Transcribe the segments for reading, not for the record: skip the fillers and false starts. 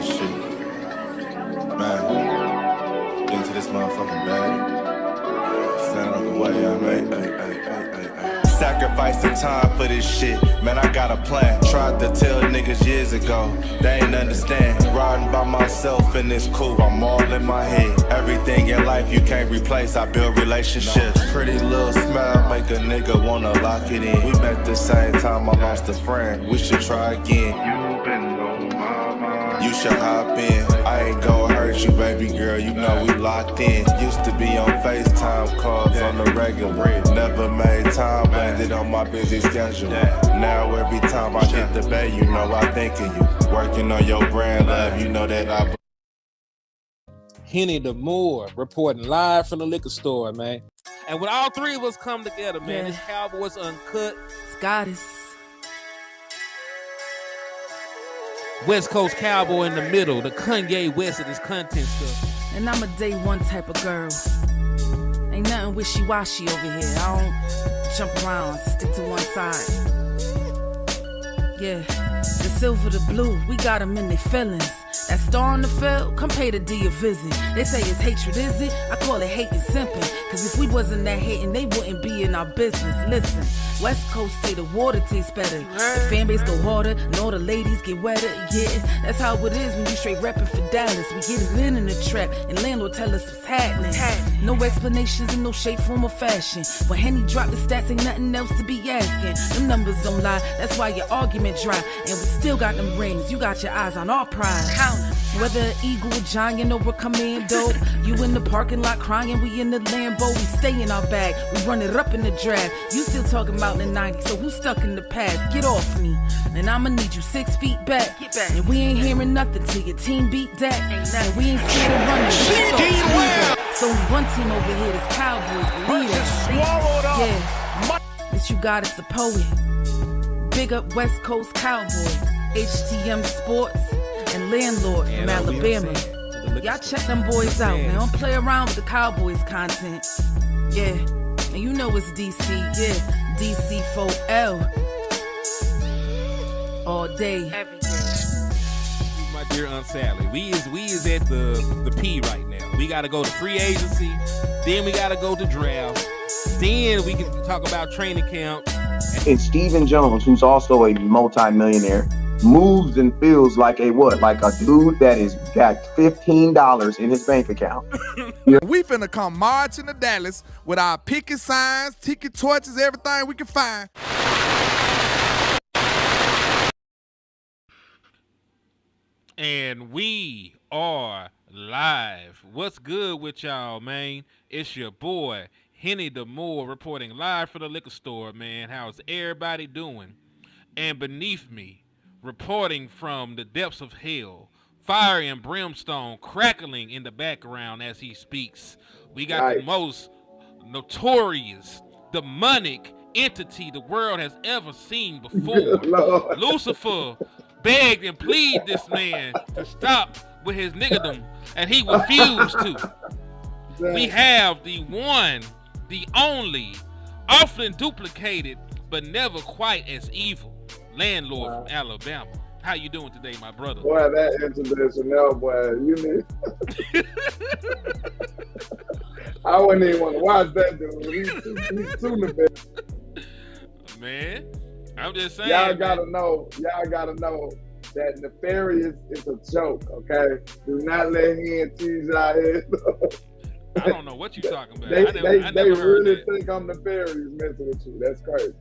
this shit. Man, get into this motherfucking bag. Stand on the way, I made. Sacrificing time for this shit. Man, I got a plan. Tried to tell niggas years ago. They ain't understand. Riding by myself and it's cool. I'm all in my head. Everything in life you can't replace. I build relationships. Pretty little smile make a nigga wanna lock it in. We met the same time I lost a friend. We should try again. You've been on my mind. You should hop in. I ain't gonna hurt you, baby girl. You know we locked in. Used to be on FaceTime calls on the regular. Never made time, landed on my busy schedule. Now every time I get the bay, you know I think of you. Working on your brand, love, you know that I... Henny Moore reporting live from the liquor store, man. And when all three of us come together, man, it's Cowboys Uncut. Scottis. West Coast Cowboy in the middle, the Kanye West of this content stuff. And I'm a day one type of girl. Ain't nothing wishy-washy over here. I don't jump around, stick to one side. Yeah, the silver, the blue, we got them in their feelings. That star on the field, come pay the D a visit. They say it's hatred, is it? I call it hate and simping. Cause if we wasn't that hating, they wouldn't be in our business. Listen, West Coast say the water tastes better. The fan base go harder, and all the ladies get wetter. Yeah, that's how it is when you straight reppin' for Dallas. We get it in the trap, and landlord tell us what's happening. No explanations in no shape, form, or fashion. When Henny drop the stats, ain't nothing else to be asking. Them numbers don't lie, that's why your argument dry. And we still got them rings, you got your eyes on our prize. Whether an eagle, giant, or a commando, you in the parking lot crying, we in the Lambo, we stay in our bag, we run it up in the draft. You still talking about the 90s, so who's stuck in the past? Get off me, and I'ma need you 6 feet back. And we ain't hearing nothing till your team beat that. And we ain't scared of running. It's only one team over here, this Cowboys, believe it. Yeah, this you got is a poet. Big up West Coast Cowboy, HTM Sports, and Landlord from Alabama. Y'all check them boys out, man. Don't play around with the Cowboys content. Yeah, and you know it's DC, yeah. DC4L. All day. Every day. My dear Aunt Sally, we is at the P right now. We gotta go to free agency, then we gotta go to draft, then we can talk about training camp. And Stephen Jones, who's also a multi-millionaire, moves and feels like a what? Like a dude that is got $15 in his bank account. We finna come marching to Dallas with our picket signs, ticket torches, everything we can find. And we are live. What's good with y'all, man? It's your boy, Henny Moore, reporting live from the liquor store, man. How's everybody doing? And beneath me, reporting from the depths of hell, fire and brimstone crackling in the background as he speaks. We got the most notorious, demonic entity the world has ever seen before. Lucifer begged and pleaded this man to stop with his niggerdom, and he refused to. We have the one, the only, often duplicated, but never quite as evil, Landlord from Alabama. How you doing today, my brother? Boy, that international boy, you need. I wouldn't even want to watch that dude. He's too the best. Man, I'm just saying. Y'all gotta know that nefarious is a joke, okay? Do not let him tease you out here. I don't know what you're talking about. They I never heard really that. think I'm nefarious messing with you. That's crazy.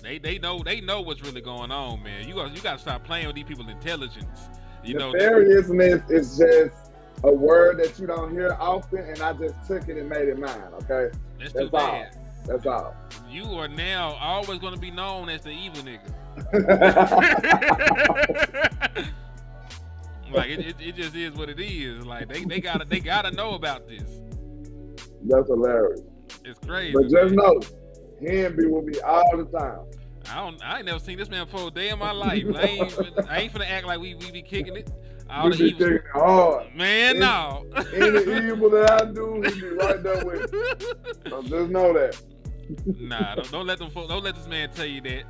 They know what's really going on, man. You got to stop playing with these people's intelligence. You know, nefariousness is just a word that you don't hear often, and I just took it and made it mine. Okay, that's too bad. That's all. You are now always going to be known as the evil nigga. Like it just is what it is. Like they gotta know about this. That's hilarious. It's crazy. But just know, him be with me all the time. I ain't never seen this man for a day in my life. I ain't finna act like we be kicking it. All we the be evil kicking it hard. Man, no. Any evil that I do, he be right there with me. So just know that. Nah, don't let this man tell you that.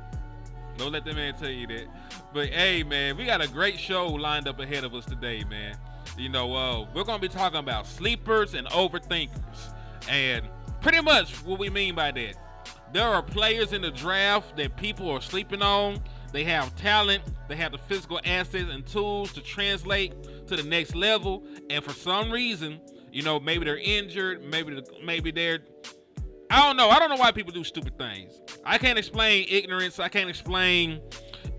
Don't let the man tell you that. But hey, man, we got a great show lined up ahead of us today, man. You know, we're gonna be talking about sleepers and overthinkers, and pretty much what we mean by that. There are players in the draft that people are sleeping on. They have talent, they have the physical assets and tools to translate to the next level, and for some reason, you know, maybe they're injured, maybe they're I don't know. I don't know why people do stupid things. I can't explain ignorance. I can't explain,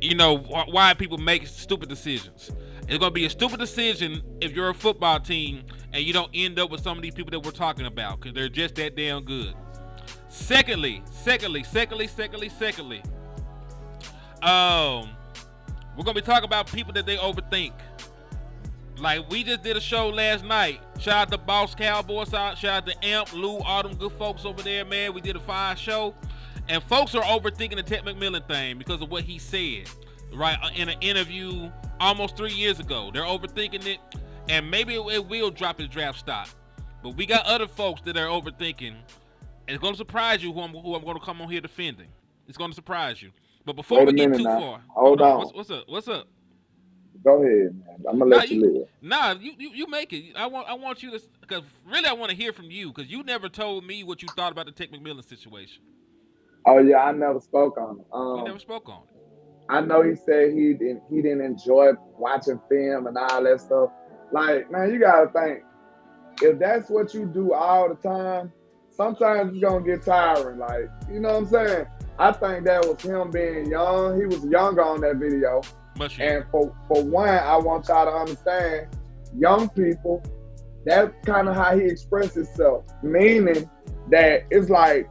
you know, why people make stupid decisions. It's going to be a stupid decision if you're a football team and you don't end up with some of these people that we're talking about because they're just that damn good. Secondly, we're going to be talking about people that they overthink. Like we just did a show last night. Shout out to Boss Cowboys, shout out to Amp, Lou, all them good folks over there, man. We did a fine show. And folks are overthinking the Tate McMillan thing because of what he said, right, in an interview almost 3 years ago. They're overthinking it, and maybe it will drop his draft stock. But we got other folks that are overthinking. It's going to surprise you who I'm going to come on here defending. It's going to surprise you. But before we get too far, hold on. What's up? Go ahead, man. I'm gonna let you live. You make it. I want you to, because really I want to hear from you because you never told me what you thought about the Tate McMillan situation. Oh yeah, I never spoke on it. You never spoke on it. I know he said he didn't enjoy watching film and all that stuff. Like, man, you gotta think, if that's what you do all the time, sometimes it's gonna get tiring. Like, you know what I'm saying? I think that was him being young. He was younger on that video. And for one, I want y'all to understand, young people, that's kind of how he expressed himself. Meaning that it's like,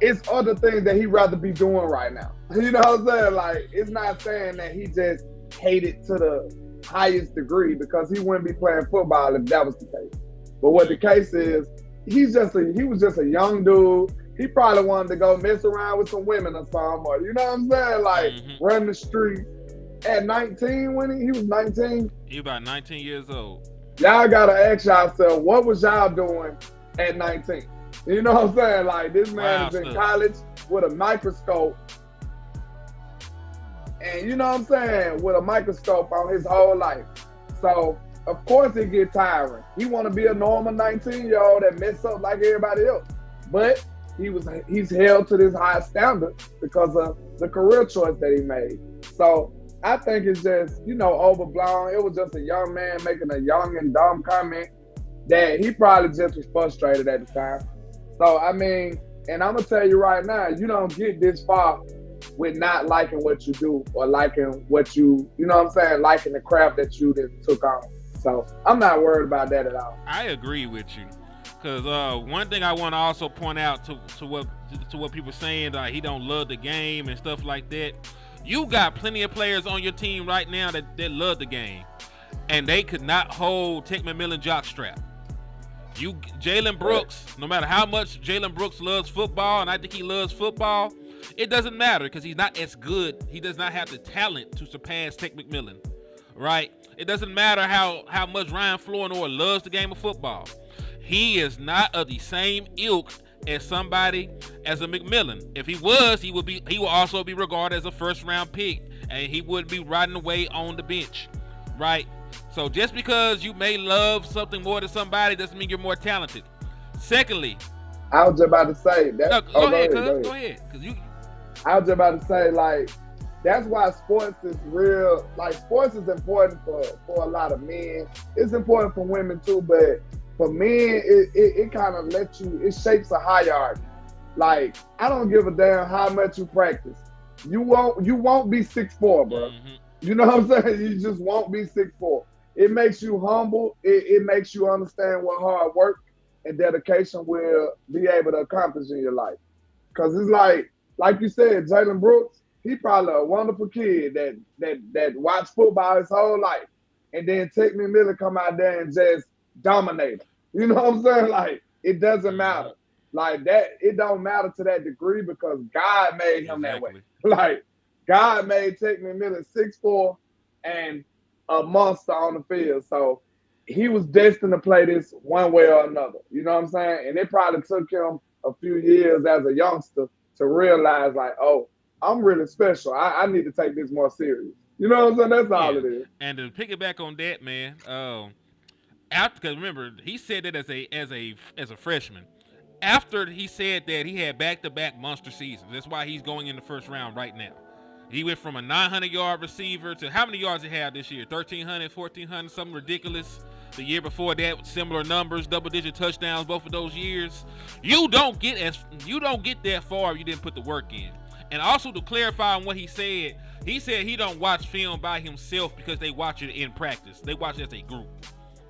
it's other things that he'd rather be doing right now. You know what I'm saying? Like, it's not saying that he just hated to the highest degree because he wouldn't be playing football if that was the case. But what the case is, he was just a young dude. He probably wanted to go mess around with some women or something, or, you know what I'm saying? Like, run the streets. At 19, when he was 19? He about 19 years old. Y'all gotta ask yourself, what was y'all doing at 19? You know what I'm saying? Like, this man is in college with a microscope. And you know what I'm saying? With a microscope on his whole life. So, of course it get tiring. He want to be a normal 19-year-old that mess up like everybody else. But he's held to this high standard because of the career choice that he made. So, I think it's just, you know, overblown. It was just a young man making a young and dumb comment that he probably just was frustrated at the time. So, I mean, and I'm going to tell you right now, you don't get this far with not liking what you do or liking what you know what I'm saying, liking the craft that you took on. So, I'm not worried about that at all. I agree with you. Because one thing I want to also point out to what people are saying, like he don't love the game and stuff like that. You got plenty of players on your team right now that love the game, and they could not hold Tate McMillan jockstrap. Jalen Brooks, no matter how much Jalen Brooks loves football, and I think he loves football, it doesn't matter because he's not as good. He does not have the talent to surpass Tate McMillan, right? It doesn't matter how much Ryan Flournoy loves the game of football. He is not of the same ilk as somebody as a McMillan. If he was, he will also be regarded as a first-round pick, and he wouldn't be riding away on the bench, right? So just because you may love something more than somebody doesn't mean you're more talented. Secondly, I was just about to say that. No, go ahead. I was just about to say, like, that's why sports is real. Like, sports is important for a lot of men. It's important for women too, but for men, it kind of lets you, it shapes a hierarchy. Like, I don't give a damn how much you practice. You won't be 6'4", bro. Mm-hmm. You know what I'm saying? You just won't be 6'4". It makes you humble. It makes you understand what hard work and dedication will be able to accomplish in your life. Because it's like you said, Jalen Brooks, he probably a wonderful kid that watched football his whole life. And then Tate McMillan come out there and just dominate him. You know what I'm saying? Like, it doesn't matter. Like, that, it don't matter to that degree because God made him that way. Like, God made Tate McMillan 6'4" and a monster on the field. So he was destined to play this one way or another. You know what I'm saying? And it probably took him a few years as a youngster to realize, like, oh, I'm really special. I need to take this more serious. You know what I'm saying? That's all it is. And to piggyback on that, man, after, because remember he said that as a freshman. After he said that, he had back-to-back monster seasons. That's why he's going in the first round right now. He went from a 900-yard receiver to how many yards he had this year? 1,300, 1,400, something ridiculous. The year before that, similar numbers, double-digit touchdowns, both of those years. You don't get that far if you didn't put the work in. And also to clarify on what he said he don't watch film by himself because they watch it in practice. They watch it as a group.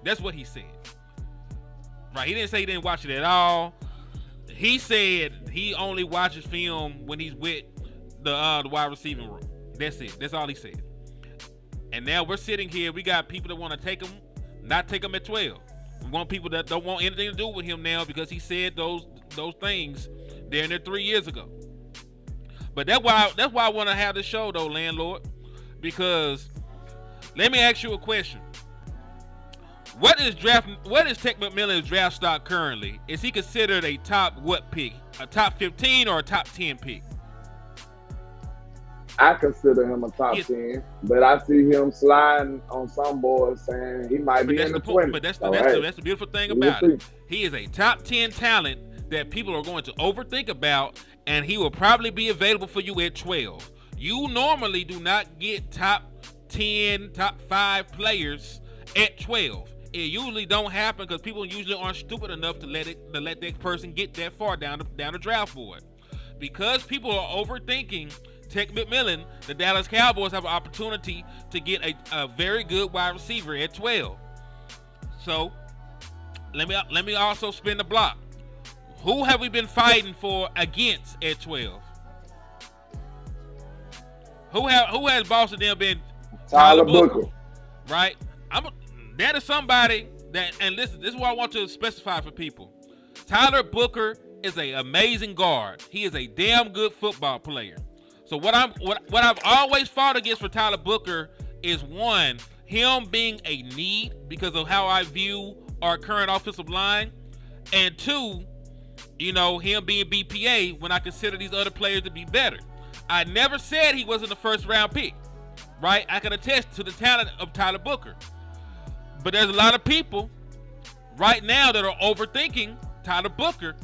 That's what he said. Right? He didn't say he didn't watch it at all. He said he only watches film when he's with the wide receiving room. That's it. That's all he said. And now we're sitting here. We got people that want to take him, not take him at 12. We want people that don't want anything to do with him now because he said those things there and there 3 years ago. But that's why I want to have the show though, landlord. Because let me ask you a question. What is Tate McMillan's draft stock currently? Is he considered a top what pick? A top 15 or a top 10 pick? I consider him a top 10, but I see him sliding on some boards saying he might be in the 20s. But that's the beautiful thing about it. He is a top 10 talent that people are going to overthink about, and he will probably be available for you at 12. You normally do not get top 10, top 5 players at 12. It usually don't happen because people usually aren't stupid enough to let that person get that far down the draft board. Because people are overthinking Tate McMillan, the Dallas Cowboys have an opportunity to get a very good wide receiver at 12. So let me also spin the block. Who have we been fighting for against at 12? Who has Boston them been? Tyler Booker. Right? That is somebody that, and listen, this is what I want to specify for people. Tyler Booker is an amazing guard. He is a damn good football player. So what I've always fought against for Tyler Booker is one, him being a need because of how I view our current offensive line, and two, him being BPA when I consider these other players to be better. I never said he wasn't a first round pick, right? I can attest to the talent of Tyler Booker. But there's a lot of people right now that are overthinking Tyler Booker,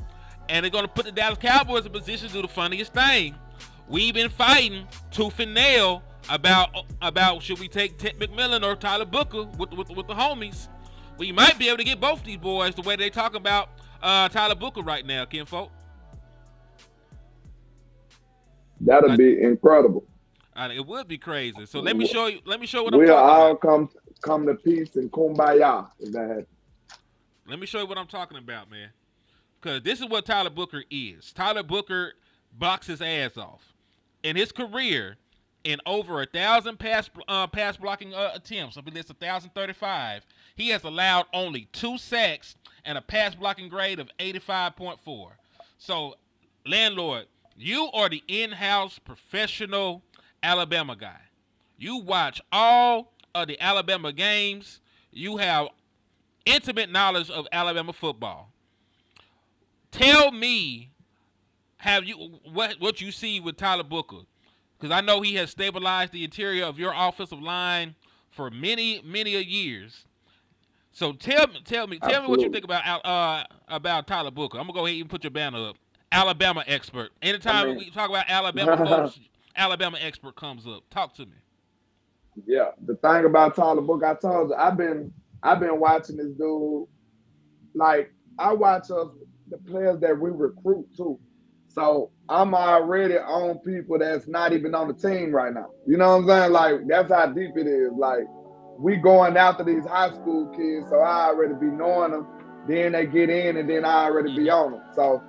and they're going to put the Dallas Cowboys in position to do the funniest thing. We've been fighting tooth and nail about should we take Tate McMillan or Tyler Booker with the homies. We might be able to get both these boys the way they talk about Tyler Booker right now, kinfolk. That'll be incredible. It would be crazy. So let me show you what I'm talking about. We'll all come to peace and kumbaya if that happens. Let me show you what I'm talking about, man. Because this is what Tyler Booker is. Tyler Booker blocks his ass off. In his career, in over 1,000 pass blocking attempts, I believe it's 1,035, he has allowed only 2 sacks and a pass blocking grade of 85.4. So, landlord, you are the in-house professional Alabama guy. You watch all of the Alabama games. You have intimate knowledge of Alabama football. Tell me, what you see with Tyler Booker? Because I know he has stabilized the interior of your offensive line for many years. So tell me what you think about Tyler Booker. I'm gonna go ahead and put your banner up. Alabama expert. Anytime we talk about Alabama folks, Alabama expert comes up. Talk to me. Yeah, the thing about Tyler Booker, I told you, I've been watching this dude. Like, I watch the players that we recruit too. So I'm already on people that's not even on the team right now. You know what I'm saying? Like, that's how deep it is. Like, we going after these high school kids, so I already be knowing them. Then they get in, and then I already be on them. So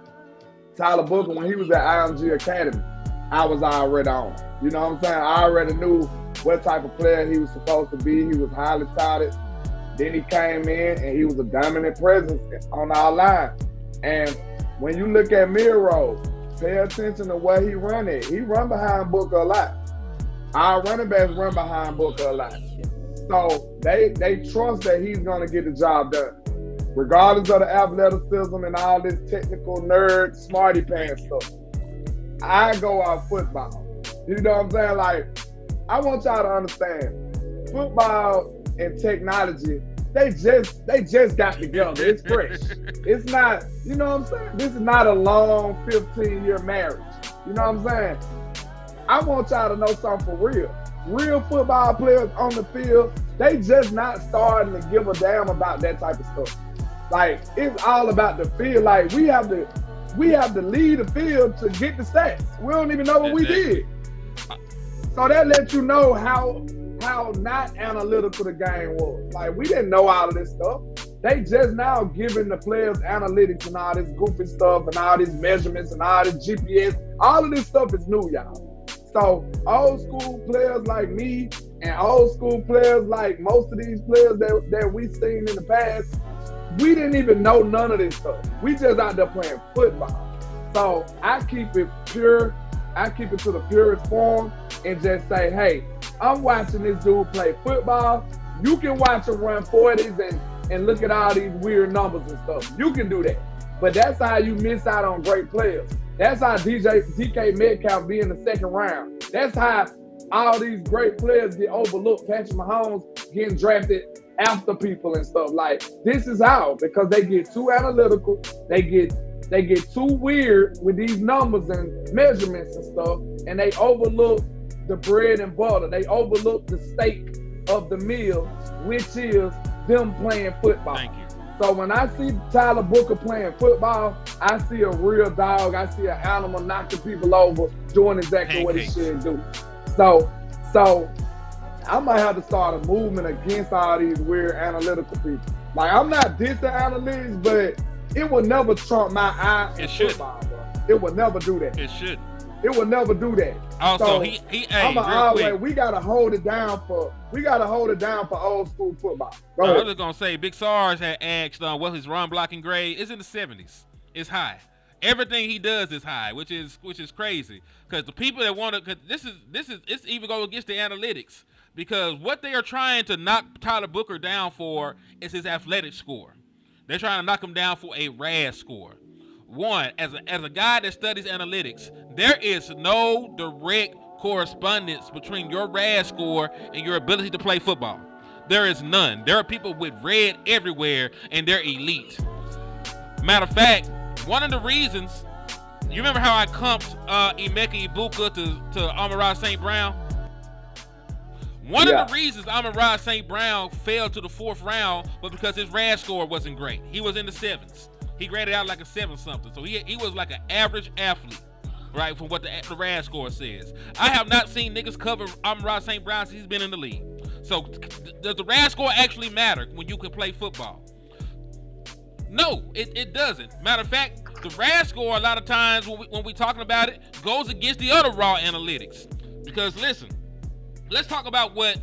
Tyler Booker, when he was at IMG Academy, I was already on him. You know what I'm saying? I already knew what type of player he was supposed to be. He was highly touted. Then he came in, and he was a dominant presence on our line. And when you look at Miro, pay attention to where he run it. He run behind Booker a lot. Our running backs run behind Booker a lot. So they trust that he's going to get the job done. Regardless of the athleticism and all this technical nerd, smarty pants stuff. I go off football. You know what I'm saying? Like, I want y'all to understand, football and technology, they just got together. It's fresh. It's not, you know what I'm saying? This is not a long 15-year marriage. You know what I'm saying? I want y'all to know something for real. Real football players on the field, they just not starting to give a damn about that type of stuff. Like, it's all about the field. Like, we have to lead the field to get the stats. We don't even know what we did. So that lets you know how not analytical the game was. Like, we didn't know all of this stuff. They just now giving the players analytics and all this goofy stuff and all these measurements and all this GPS. All of this stuff is new, y'all. So old school players like me and old school players like most of these players that we've seen in the past, we didn't even know none of this stuff. We just out there playing football. So I keep it pure. I keep it to the purest form and just say, hey, I'm watching this dude play football. You can watch him run 40s and look at all these weird numbers and stuff. You can do that. But that's how you miss out on great players. That's how DK Metcalf be in the second round. That's how all these great players get overlooked. Patrick Mahomes getting drafted after people and stuff. Like, this is how, because they get too analytical. They get too weird with these numbers and measurements and stuff, and they overlook the bread and butter. They overlook the steak of the meal, which is them playing football. Thank you. So when I see Tyler Booker playing football, I see a real dog. I see an animal knocking people over, doing exactly what he should do. So I might have to start a movement against all these weird analytical people. Like, I'm not dissing analytics, but it will never trump my eye in football, bro. It will never do that. It should. It will never do that. Also, so we gotta hold it down for old school football. I was just gonna say, Big SARS had asked what his run blocking grade is. In the 70s. It's high. Everything he does is high, which is crazy. Because the people that want to, because it's even go against the analytics. Because what they are trying to knock Tyler Booker down for is his athletic score. They're trying to knock him down for a RAS score. One, as a guy that studies analytics, there is no direct correspondence between your RAS score and your ability to play football. There is none. There are people with red everywhere, and they're elite. Matter of fact, one of the reasons, you remember how I comped Emeka Ibuka to Amon-Ra St. Brown? One of the reasons Amon-Ra St. Brown fell to the 4th round was because his RAS score wasn't great. He was in the 7s. He graded out like a 7-something. So he was like an average athlete, right, from what the RAS score says. I have not seen niggas cover Amon-Ra St. Brown since he's been in the league. So does the RAS score actually matter when you can play football? No, it doesn't. Matter of fact, the RAS score a lot of times when we talking about it goes against the other raw analytics. Because listen, let's talk about what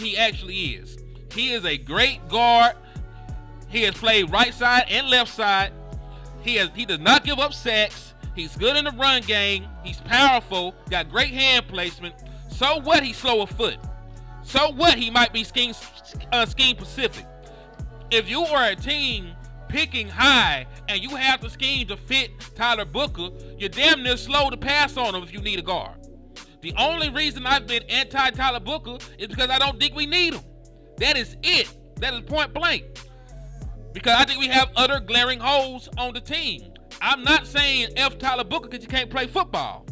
he actually is. He is a great guard. He has played right side and left side. He does not give up sacks. He's good in the run game. He's powerful. Got great hand placement. So what? He's slow of foot. So what? He might be scheme specific. If you are a team picking high and you have the scheme to fit Tyler Booker, you're damn near slow to pass on him if you need a guard. The only reason I've been anti-Tyler Booker is because I don't think we need him. That is it. That is point blank. Because I think we have other glaring holes on the team. I'm not saying F Tyler Booker because you can't play football.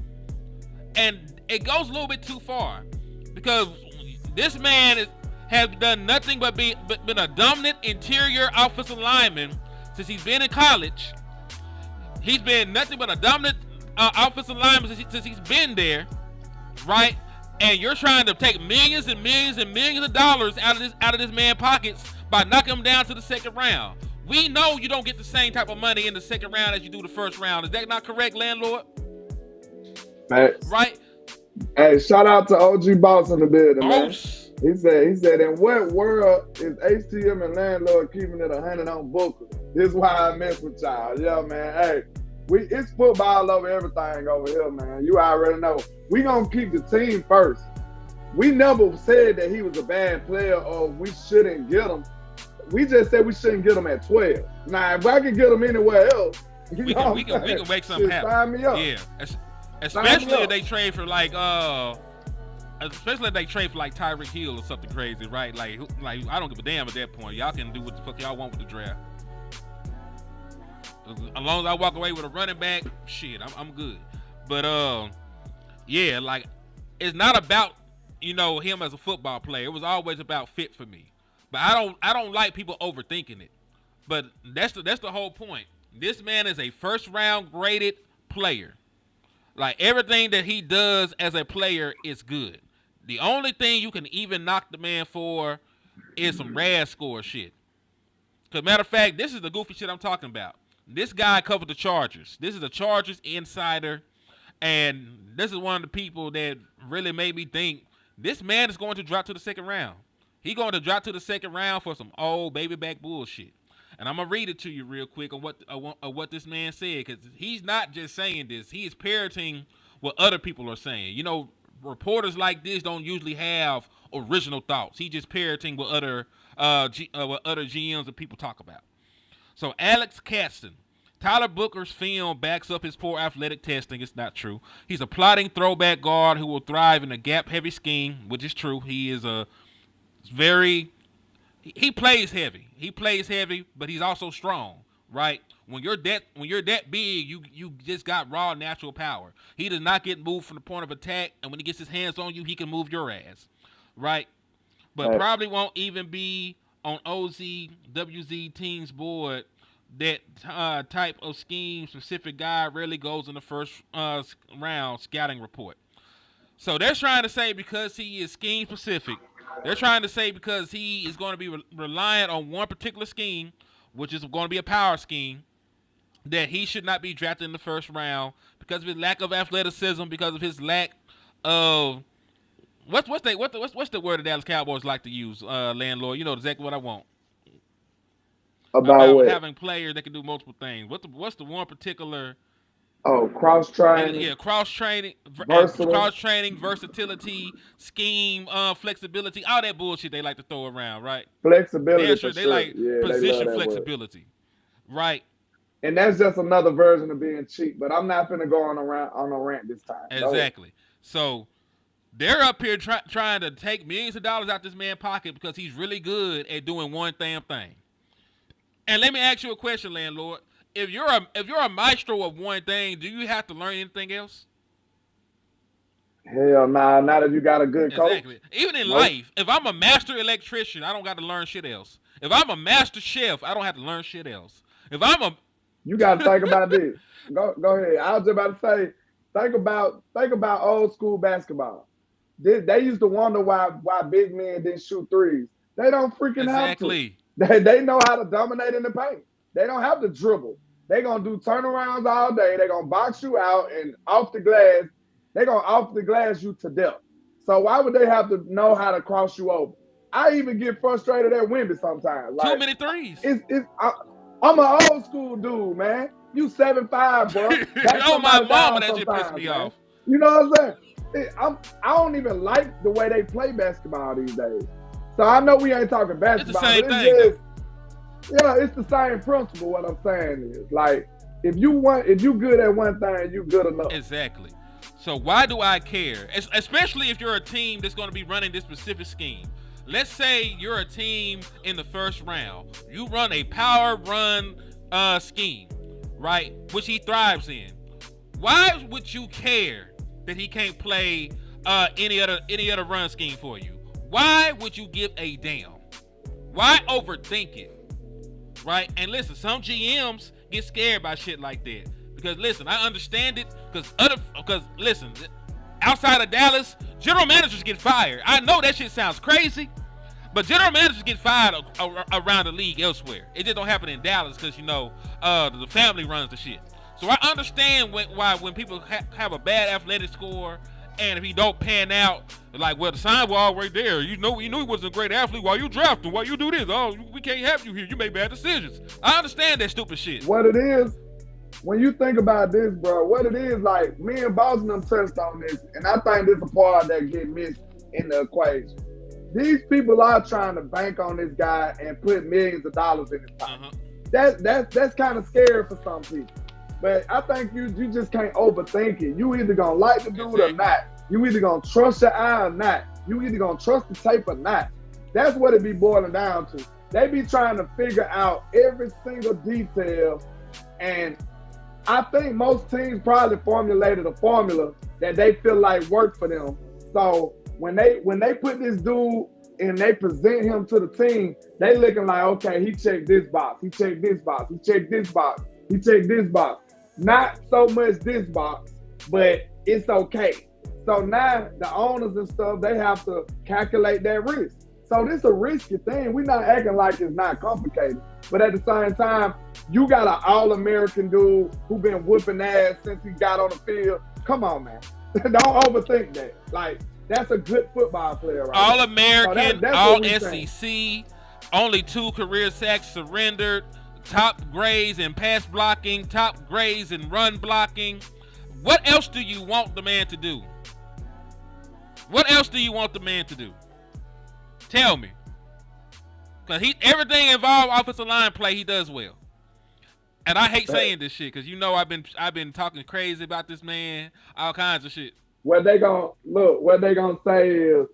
And it goes a little bit too far. Because this man has done nothing but been a dominant interior offensive lineman since he's been in college. He's been nothing but a dominant offensive lineman since he's been there. Right? And you're trying to take millions and millions and millions of dollars out of this man's pockets by knocking him down to the 2nd round. We know you don't get the same type of money in the 2nd round as you do the 1st round. Is that not correct, landlord? Thanks. Right? Hey, shout out to OG Boss in the building, man. He said, in what world is HTM and landlord keeping it 100 on Booker? This is why I mess with y'all. Yeah, man. Hey, it's football over everything over here, man. You already know. We gonna keep the team first. We never said that he was a bad player or we shouldn't get him. We just said we shouldn't get him at 12. Now, if I can get him anywhere else, we can make something happen. Sign me up. Yeah, especially if they trade for like especially if they trade for like Tyreek Hill or something crazy, right? Like I don't give a damn at that point. Y'all can do what the fuck y'all want with the draft. As long as I walk away with a running back, shit, I'm good. But yeah, like it's not about him as a football player. It was always about fit for me. But I don't like people overthinking it. But that's the whole point. This man is a first round graded player. Like everything that he does as a player is good. The only thing you can even knock the man for is some RAS score shit. Cause matter of fact, this is the goofy shit I'm talking about. This guy covered the Chargers. This is a Chargers insider, and this is one of the people that really made me think this man is going to drop to the second round. He's going to drop to the second round for some old baby back bullshit. And I'm gonna read it to you real quick on what this man said, because he's not just saying this; he is parroting what other people are saying. Reporters like this don't usually have original thoughts. He just parroting what other GMs and people talk about. So Alex Katzen, Tyler Booker's film backs up his poor athletic testing. It's not true. He's a plotting throwback guard who will thrive in a gap-heavy scheme, which is true. He is He plays heavy. He plays heavy, but he's also strong, right? When you're that big, you just got raw natural power. He does not get moved from the point of attack, and when he gets his hands on you, he can move your ass, right? But probably won't even be on OZWZ team's board. That type of scheme-specific guy rarely goes in the first round scouting report. So they're trying to say because he is scheme-specific, they're trying to say because he is going to be reliant on one particular scheme, which is going to be a power scheme, that he should not be drafted in the first round because of his lack of athleticism, because of his lack of what's the word the Dallas Cowboys like to use, landlord? You know exactly what I want. About having players that can do multiple things. What's the one particular? Oh, cross training. Yeah, cross training, versatility, scheme, flexibility, all that bullshit they like to throw around, right? Flexibility. They like position flexibility, right? And that's just another version of being cheap. But I'm not finna go on a rant this time. Exactly. So they're up here trying to take millions of dollars out this man's pocket because he's really good at doing one damn thing. And let me ask you a question, landlord. If you're a maestro of one thing, do you have to learn anything else? Hell nah, not if you got a good coach. Exactly. Even in life, if I'm a master electrician, I don't got to learn shit else. If I'm a master chef, I don't have to learn shit else. You got to think about this. Go ahead. I was just about to say, think about old school basketball. They used to wonder why big men didn't shoot threes. They don't freaking have to. They know how to dominate in the paint. They don't have to dribble. They're going to do turnarounds all day. They're going to box you out, and off the glass, they're going to off the glass you to death. So why would they have to know how to cross you over? I even get frustrated at Wemby sometimes. Like, too many threes. I'm an old school dude, man. You 7'5", bro. Oh, my mama, that just pissed me off. You know what I'm saying? I don't even like the way they play basketball these days. So I know we ain't talking basketball. It's the same thing. It's the same principle. What I'm saying is, like, if you good at one thing, you good enough. Exactly. So why do I care? Especially if you're a team that's going to be running this specific scheme. Let's say you're a team in the first round. You run a power run scheme, right? Which he thrives in. Why would you care that he can't play any other run scheme for you? Why would you give a damn? Why overthink it? Right? And listen, some GMs get scared by shit like that. Because listen, I understand it. Because listen, outside of Dallas, general managers get fired. I know that shit sounds crazy, but general managers get fired around the league elsewhere. It just don't happen in Dallas because the family runs the shit. So I understand why when people have a bad athletic score, and if he don't pan out, like, well, the sign wall right there, you knew he wasn't a great athlete. Why you draft him? Why you do this? Oh, we can't have you here. You make bad decisions. I understand that stupid shit. What it is, when you think about this, bro, what it is, like, me and Boston them touched on this, and I think this is a part that get missed in the equation. These people are trying to bank on this guy and put millions of dollars in his pocket. That's kind of scary for some people. But I think you just can't overthink it. You either gonna like the dude or not. You either gonna trust your eye or not. You either gonna trust the tape or not. That's what it be boiling down to. They be trying to figure out every single detail, and I think most teams probably formulated a formula that they feel like worked for them. So when they put this dude and they present him to the team, they looking like, okay, he checked this box, he checked this box, he checked this box, he checked this box. Not so much this box, but it's okay. So now the owners and stuff, they have to calculate that risk. So this is a risky thing. We're not acting like it's not complicated. But at the same time, you got an All-American dude who been whooping ass since he got on the field. Come on, man. Don't overthink that. Like, that's a good football player right All-American, so All-SEC, only 2 career sacks surrendered, top grades in pass blocking, top grades in run blocking. What else do you want the man to do? What else do you want the man to do? Tell me. Because everything involved offensive line play, he does well. And I hate saying this shit because you know I've been talking crazy about this man, all kinds of shit. What they gonna say is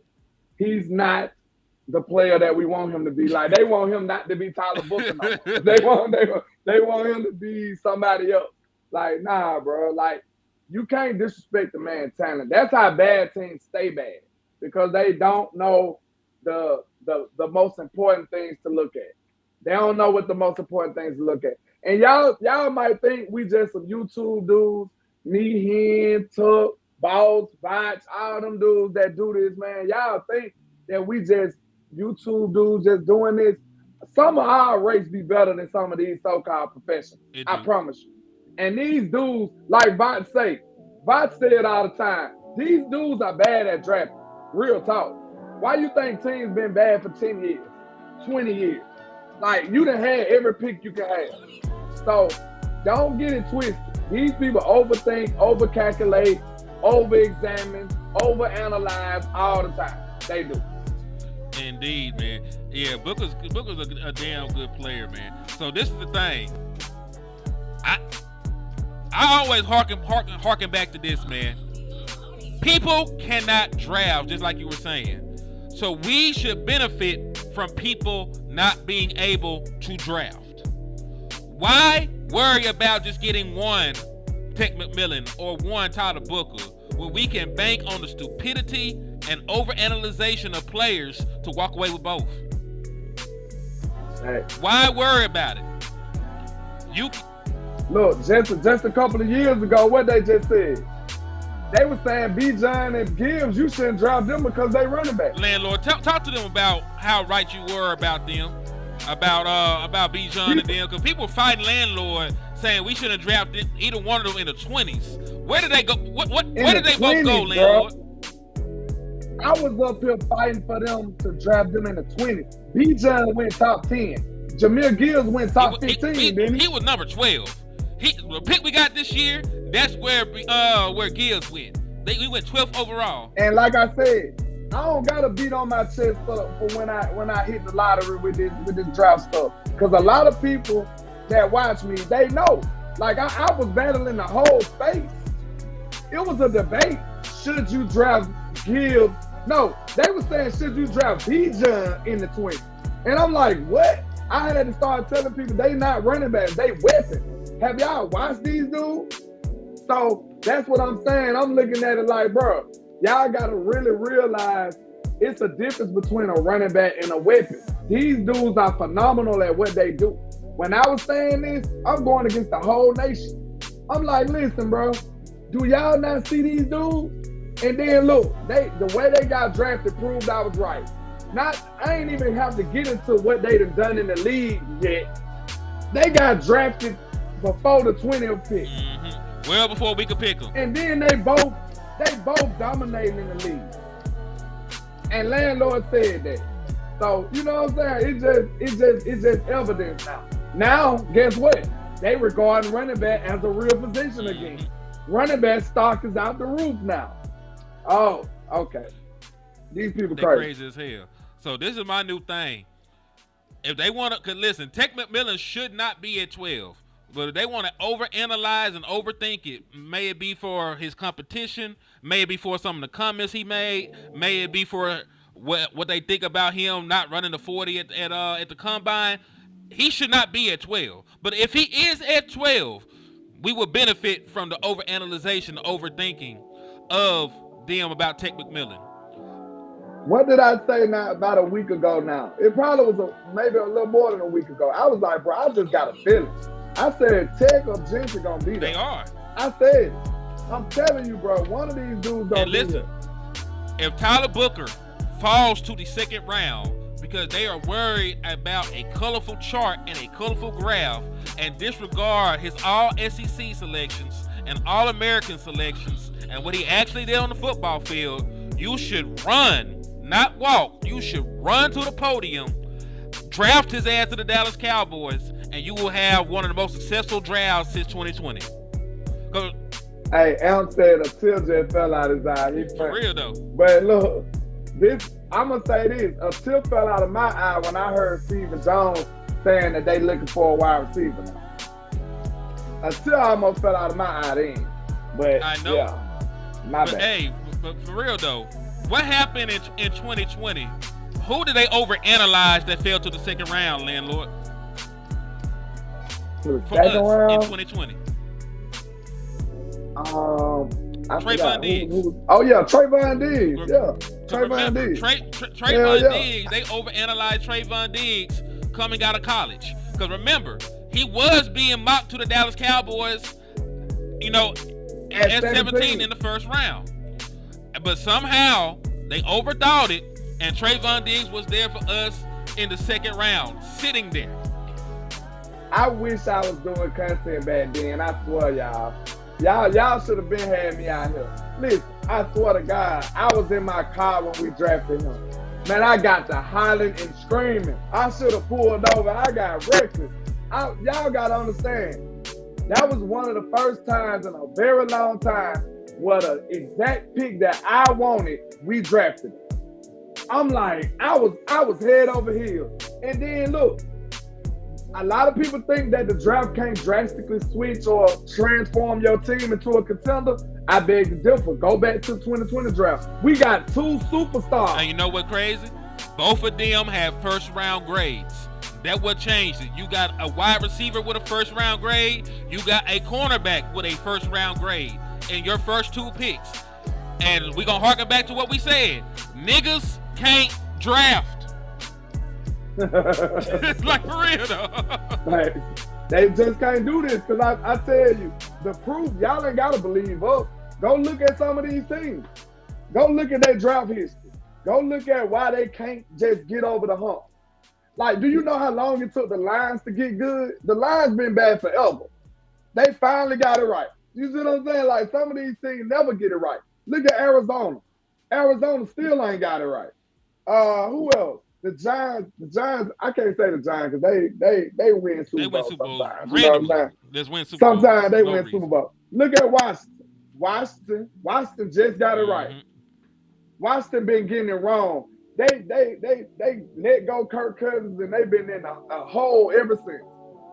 he's not the player that we want him to be. Like, they want him not to be Tyler Booker no more. They want him to be somebody else. Like, nah, bro. Like, you can't disrespect the man's talent. That's how bad teams stay bad, because they don't know the most important things to look at. They don't know what the most important things to look at. And y'all might think we just some YouTube dudes, me, him, Tuck, Boss, Botch, all them dudes that do this, man. Y'all think that we just YouTube dudes just doing this. Some of our race be better than some of these so-called professionals. I promise you. And these dudes, like Botch say it all the time, these dudes are bad at drafting. Real talk. Why you think teams been bad for 10 years, 20 years? Like, you done had every pick you can have. So don't get it twisted. These people overthink, overcalculate, over-examine, overanalyze all the time. They do. Indeed, man. Yeah, Booker's a damn good player, man. So this is the thing. I always harken back to this, man. People cannot draft, just like you were saying. So we should benefit from people not being able to draft. Why worry about just getting one Tate McMillan or one Tyler Booker when we can bank on the stupidity and overanalyzation of players to walk away with both? Hey. Why worry about it? Look, just a couple of years ago, what they just said, they were saying Bijan and Gibbs, you shouldn't draft them because they running back. Landlord, talk to them about how right you were about them, about Bijan and them, because people fighting Landlord saying we shouldn't draft either one of them in the 20s. Where did they go? Where did they both go, Landlord? I was up here fighting for them to draft them in the 20s. Bijan went top 10. Jameer Gibbs went top 15, didn't he? He was number 12. The pick we got this year, that's where Gibbs went. We went 12th overall. And like I said, I don't gotta beat on my chest for when I hit the lottery with this draft stuff. Because a lot of people that watch me, they know. Like I was battling the whole space. It was a debate. Should you draft Gibbs? No, they were saying should you draft Bijan in the 20s? And I'm like, what? I had to start telling people they not running backs, they weapons. Have y'all watched these dudes? So that's what I'm saying. I'm looking at it like, bro, y'all gotta really realize it's a difference between a running back and a weapon. These dudes are phenomenal at what they do. When I was saying this, I'm going against the whole nation. I'm like, listen, bro, do y'all not see these dudes? And then look, the way they got drafted proved I was right. I ain't even have to get into what they done in the league yet. They got drafted before the 20th pick. Mm-hmm. Well before we could pick them. And then they both dominating in the league. And Landlord said that. So, you know what I'm saying? It's just evidence now. Now, guess what? They regard running back as a real position again. Running back stock is out the roof now. Oh, okay. These people crazy as hell. So this is my new thing. If they want to, cause listen, Tate McMillan should not be at 12. But if they want to overanalyze and overthink it, may it be for his competition, may it be for some of the comments he made, may it be for what they think about him not running the 40 at the combine, he should not be at 12. But if he is at 12, we will benefit from the overanalyzation, the overthinking of them about Tate McMillan. What did I say now about a week ago now? It probably was maybe a little more than a week ago. I was like, bro, I just got a feeling. I said Tech or Jenks are going to be there. They are. I said, I'm telling you, bro, one of these dudes don't be there. If Tyler Booker falls to the second round because they are worried about a colorful chart and a colorful graph and disregard his all-SEC selections and all-American selections and what he actually did on the football field, you should run. Not walk. You should run to the podium, draft his ass to the Dallas Cowboys, and you will have one of the most successful drafts since 2020. Hey, Elm said a tear just fell out his eye. For real though. But look, I'm gonna say this: a tear fell out of my eye when I heard Stephen Jones saying that they looking for a wide receiver now. A tear almost fell out of my eye then. But I know. Yeah, my bad. Hey, but for real though. What happened in 2020? Who did they overanalyze that fell to the second round, landlord? To the For second us round? in 2020. Trayvon Diggs. Oh yeah, Trayvon Diggs. Yeah, Trayvon Diggs. Trayvon Diggs. They overanalyzed Trayvon Diggs coming out of college. Because remember, he was being mocked to the Dallas Cowboys, at 17 in the first round. But somehow they overthought it, and Trayvon Diggs was there for us in the second round, sitting there. I wish I was doing content back then. I swear, y'all should have been had me out here. Listen, I swear to God, I was in my car when we drafted him. Man, I got to hollering and screaming. I should have pulled over. I got reckless. Y'all got to understand, that was one of the first times in a very long time where the exact pick that I wanted, we drafted it. I'm like, I was head over heels. And then look, a lot of people think that the draft can't drastically switch or transform your team into a contender. I beg to differ. Go back to the 2020 draft. We got two superstars. And you know what crazy? Both of them have first round grades. That's what changed it. You got a wide receiver with a first round grade. You got a cornerback with a first round grade in your first two picks. And we're going to harken back to what we said. Niggas can't draft. It's like for real though. Like, they just can't do this because I tell you, the proof, y'all ain't got to believe us. Go look at some of these teams. Go look at their draft history. Go look at why they can't just get over the hump. Like, do you know how long it took the Lions to get good? The Lions been bad forever. They finally got it right. You see what I'm saying? Like, some of these teams never get it right. Look at Arizona. Arizona still ain't got it right. Who else? The Giants, I can't say the Giants because they win Super Bowl sometimes. You know what I'm saying? Just win Super Bowl. Sometimes they win Super Bowl. Look at Washington. Washington just got it right. Washington been getting it wrong. They let go Kirk Cousins and they've been in a hole ever since.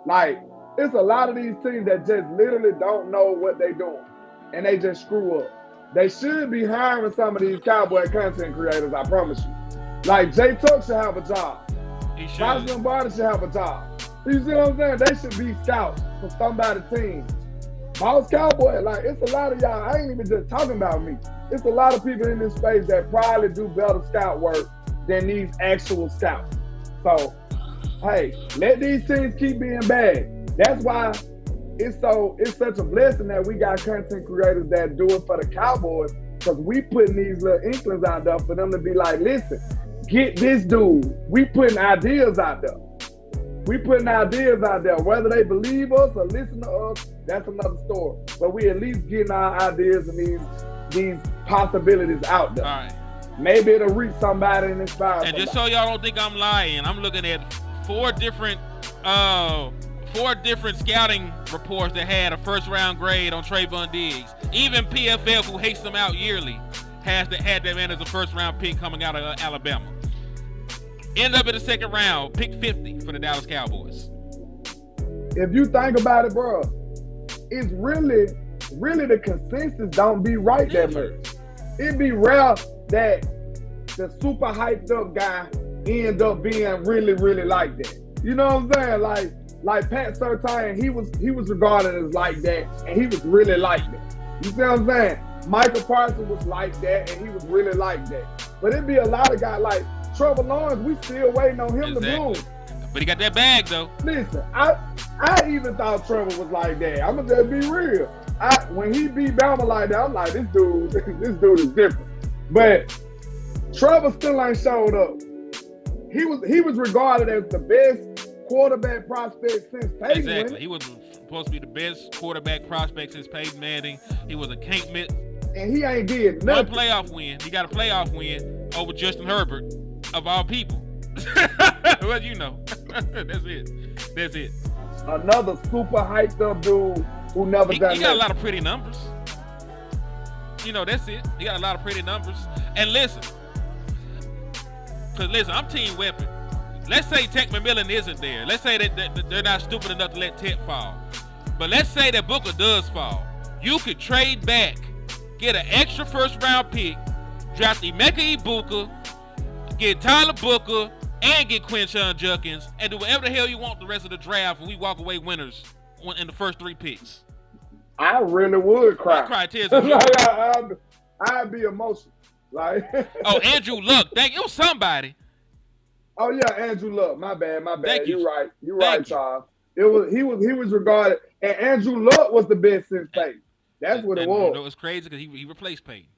Like, it's a lot of these teams that just literally don't know what they're doing and they just screw up. They should be hiring some of these Cowboy content creators, I promise you. Like, Jay Tuck should have a job. He should. Josh Lombardi should have a job. You see what I'm saying? They should be scouts for somebody's team. Boss Cowboy, like, it's a lot of y'all. I ain't even just talking about me. It's a lot of people in this space that probably do better scout work than these actual scouts. So, hey, let these teams keep being bad. That's why it's such a blessing that we got content creators that do it for the Cowboys, because we putting these little inklings out there for them to be like, listen, get this dude. We putting ideas out there. Whether they believe us or listen to us, that's another story. But we at least getting our ideas and these possibilities out there. All right. Maybe it'll reach somebody and inspire And somebody. just so y'all don't think I'm lying, I'm looking at four different scouting reports that had a first round grade on Trayvon Diggs. Even PFF, who hates them out yearly, had that man as a first round pick coming out of Alabama. End up in the second round, pick 50 for the Dallas Cowboys. if you think about it, bro, it's really the consensus don't be right that much. It'd be rare that the super hyped up guy end up being really, really like that. You know what I'm saying? Like Pat Surtain, he was regarded as like that, and he was really like that. You see what I'm saying? Michael Parsons was like that, and he was really like that. But it'd be a lot of guys like Trevor Lawrence. We still waiting on him to bloom. But he got that bag though. Listen, I even thought Trevor was like that. I'ma just be real. When he beat Bama like that, I'm like, this dude is different. But Trevor still ain't showed up. He was regarded as the best quarterback prospect since Peyton. Exactly. He was supposed to be the best quarterback prospect since Peyton Manning. He was a can't miss. And he ain't did nothing. One playoff win. He got a playoff win over Justin Herbert, of all people. Well, you know. That's it. Another super hyped up dude who never done that. He got a lot of pretty numbers. You know, that's it. He got a lot of pretty numbers. And listen, I'm Team Weapon. Let's say Tate McMillan isn't there. Let's say that they're not stupid enough to let Tate fall. But let's say that Booker does fall. You could trade back, get an extra first-round pick, draft Emeka Ibuka, get Tyler Booker, and get Quinshon Judkins, and do whatever the hell you want the rest of the draft, and we walk away winners in the first 3 picks. I really would cry. I cry tears. I'd be emotional. Like, oh, Andrew Luck. It was somebody. Oh yeah, Andrew Luck. My bad. Thank you. You're right, Charles. He was regarded, and Andrew Luck was the best since Peyton. That's what it was. It was crazy because he replaced Peyton.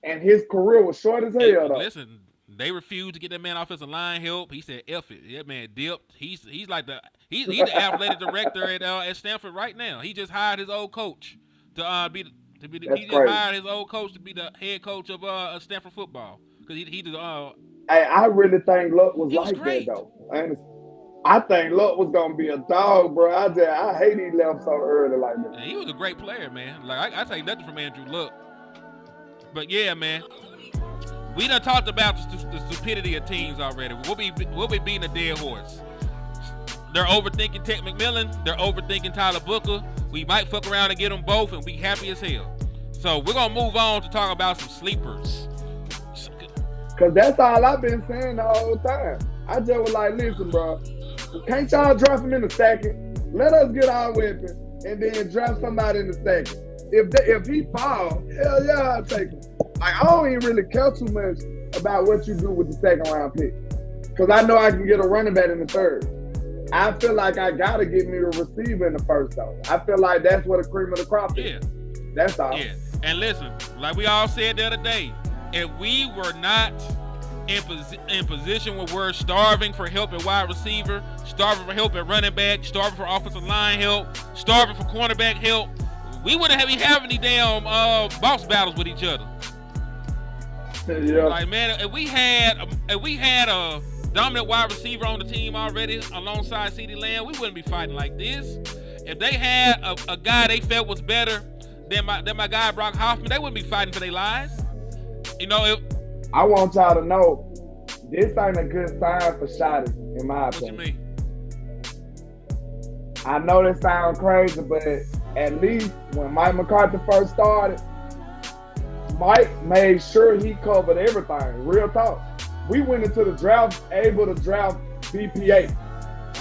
And his career was short as hell, though. Listen, they refused to get that man offensive line help. He said, "F it." That man dipped. He's like he's the athletic director at Stanford right now. He just hired his old coach to be hired his old coach to be the head coach of Stanford football because he Hey, I really think Luck was like great. that though. I think Luck was gonna be a dog, bro. I hate he left so early like that. Yeah, he was a great player, man. Like I take nothing from Andrew Luck. But yeah, man. We done talked about the stupidity of teams already. We'll be beating a dead horse. They're overthinking Tate McMillan. They're overthinking Tyler Booker. We might fuck around and get them both and be happy as hell. So we're going to move on to talk about some sleepers. Because that's all I've been saying the whole time. I just was like, listen, bro. Can't y'all draft him in the second? Let us get our weapon and then draft somebody in the second. If he falls, hell yeah, I'll take him. Like, I don't even really care too much about what you do with the second round pick. Because I know I can get a running back in the third. I feel like I got to get me a receiver in the first, though. I feel like that's what the cream of the crop is. Yeah. That's all. Yeah. And listen, like we all said the other day, if we were not in position where we're starving for help at wide receiver, starving for help at running back, starving for offensive line help, starving for cornerback help, we wouldn't have any damn boss battles with each other. Yeah. Like, man, if we had a dominant wide receiver on the team already alongside CeeDee Lamb, we wouldn't be fighting like this. If they had a guy they felt was better than my guy Brock Hoffman, they wouldn't be fighting for their lives. You know, I want y'all to know this ain't a good sign for Shotty, in my opinion. What you mean? I know this sounds crazy, but at least when Mike McCarthy first started, Mike made sure he covered everything. Real talk. We went into the draft able to draft BPA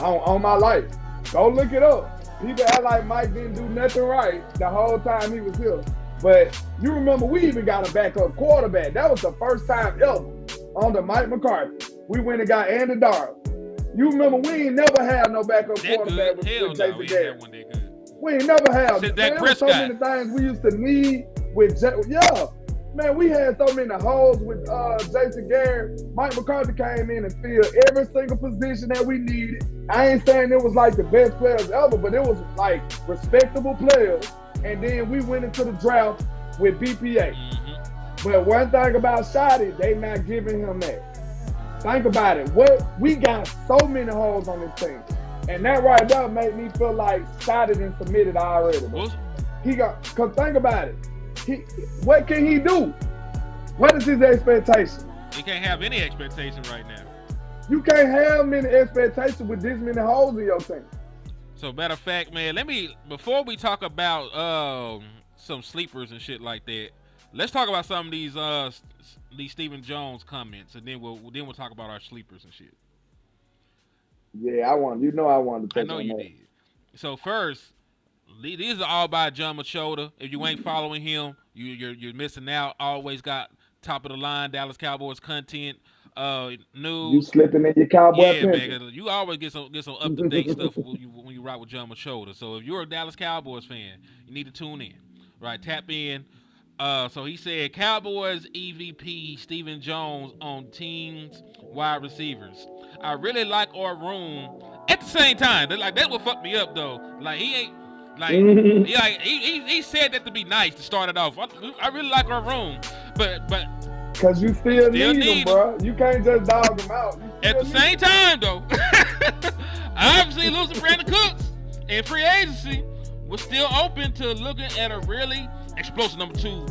on my life. Go look it up. People act like Mike didn't do nothing right the whole time he was here. But you remember we even got a backup quarterback. That was the first time ever under Mike McCarthy. We went and got Andy Darrell. You remember we ain't never had no backup quarterback with Jason Garrett. We ain't never had. There were so many things we used to need with Man, we had so many holes with Jason Garrett. Mike McCarthy came in and filled every single position that we needed. I ain't saying it was like the best players ever, but it was like respectable players. And then we went into the draft with BPA. Mm-hmm. But one thing about Shotty, they not giving him that. Think about it. We got so many holes on this team. And that right there made me feel like Shotty done submitted already. Cause think about it. What can he do? What is his expectation? He can't have any expectation right now. You can't have many expectations with this many holes in your team. So matter of fact, man, before we talk about some sleepers and shit like that, let's talk about some of these Stephen Jones comments, and then we'll talk about our sleepers and shit. Yeah, I wanted to I touch know on you that. did. So first, these are all by John Machota. If you ain't following him, you're missing out. Always got top of the line Dallas Cowboys content, news. You slipping in your cowboy Yeah, pencil. man. You always get some up to date stuff when you rock with John Machota. So if you're a Dallas Cowboys fan, you need to tune in. Right, tap in. So he said Cowboys EVP Stephen Jones on teams wide receivers. I really like our room. At the same time, that's what fucked me up though. Like he ain't like he said that to be nice to start it off. I really like our room, but Cause you still need need them, bro. You can't just dog them out. at the same time though, obviously losing Brandon Cooks in free agency, we're still open to looking at a really explosive number 2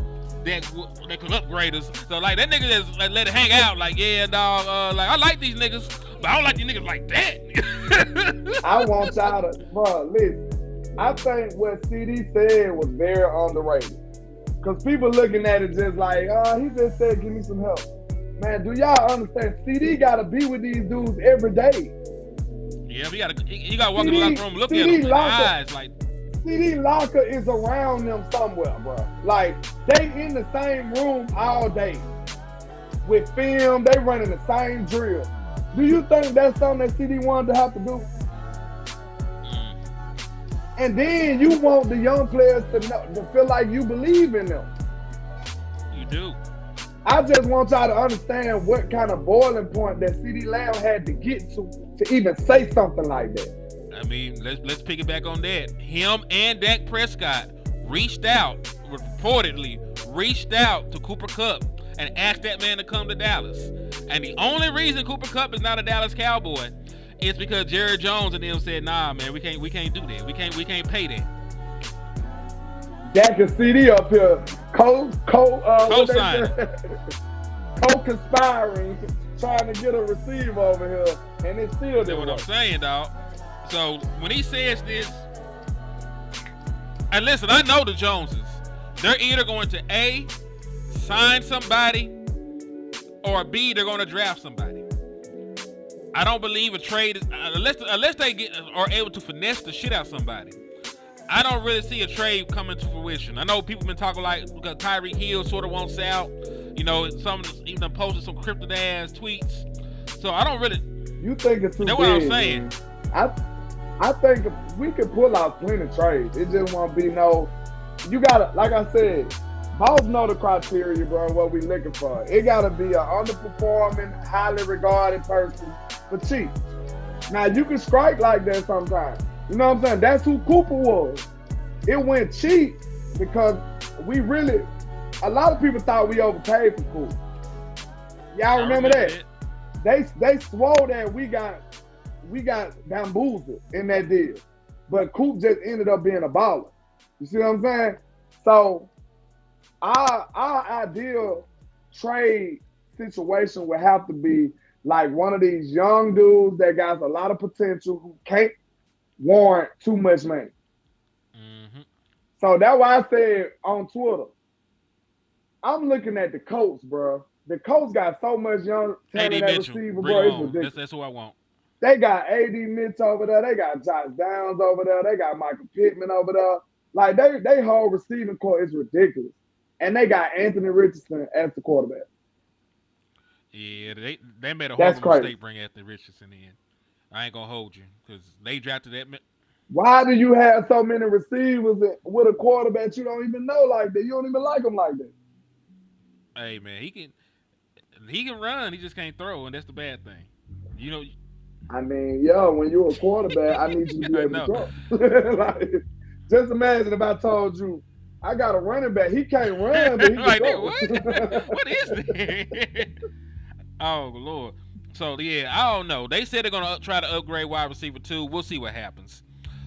that could upgrade us. So like that nigga just let it hang out. Like yeah, dog. Like I like these niggas, but I don't like these niggas like that. I want y'all to, bro. Listen, I think what CD said was very underrated. Cause people looking at it just like, he just said, give me some help. Man, do y'all understand? CD gotta be with these dudes every day. Yeah, you gotta walk in the locker room, look at them in the eyes, like. CD locker is around them somewhere, bro. Like they in the same room all day with film. They running the same drill. Do you think that's something that CD wanted to have to do? And then you want the young players to feel like you believe in them. You do. I just want y'all to understand what kind of boiling point that CD Lamb had to get to even say something like that. I mean, let's piggyback on that. Him and Dak Prescott reportedly reached out to Cooper Kupp and asked that man to come to Dallas. And the only reason Cooper Kupp is not a Dallas Cowboy is because Jerry Jones and them said, nah, man, we can't do that. We can't pay that. Dak and CD up here Co-signing. co-conspiring, trying to get a receiver over here, and it's still That's what I'm saying, dog. So when he says this, and listen, I know the Joneses. They're either going to A, sign somebody, or B, they're going to draft somebody. I don't believe a trade is, unless they are able to finesse the shit out somebody. I don't really see a trade coming to fruition. I know people been talking like because Tyreek Hill sort of wants out. You know, some even posted some cryptid ass tweets. So I don't really. You think it's too That's big, what I'm saying. I think we could pull out plenty of trades. It just won't be no. You gotta, like I said, boss know the criteria, bro. What we looking for? It gotta be an underperforming, highly regarded person for cheap. Now you can strike like that sometimes. You know what I'm saying? That's who Cooper was. It went cheap because a lot of people thought we overpaid for Cooper. Y'all remember that? They swore that we got bamboozled in that deal. But Coop just ended up being a baller. You see what I'm saying? So our ideal trade situation would have to be like one of these young dudes that got a lot of potential who can't warrant too much money. Mm-hmm. So that's why I said on Twitter, I'm looking at the Colts, bro. The Colts got so much young talent at receiver, bro. It's ridiculous. That's who I want. They got A.D. Mitch over there. They got Josh Downs over there. They got Michael Pittman over there. Like, they whole receiving core is ridiculous. And they got Anthony Richardson as the quarterback. Yeah, they made a horrible mistake bringing Anthony Richardson in. I ain't going to hold you because they drafted that. Why do you have so many receivers with a quarterback you don't even know like that? You don't even like him like that. Hey, man, he can run. He just can't throw, and that's the bad thing. You know. I mean, when you're a quarterback, I need you to be able to throw. Like, just imagine if I told you, I got a running back. He can't run, but he can like, throw. What is this? Oh, Lord. So, yeah, I don't know. They said they're going to try to upgrade wide receiver too. We'll see what happens.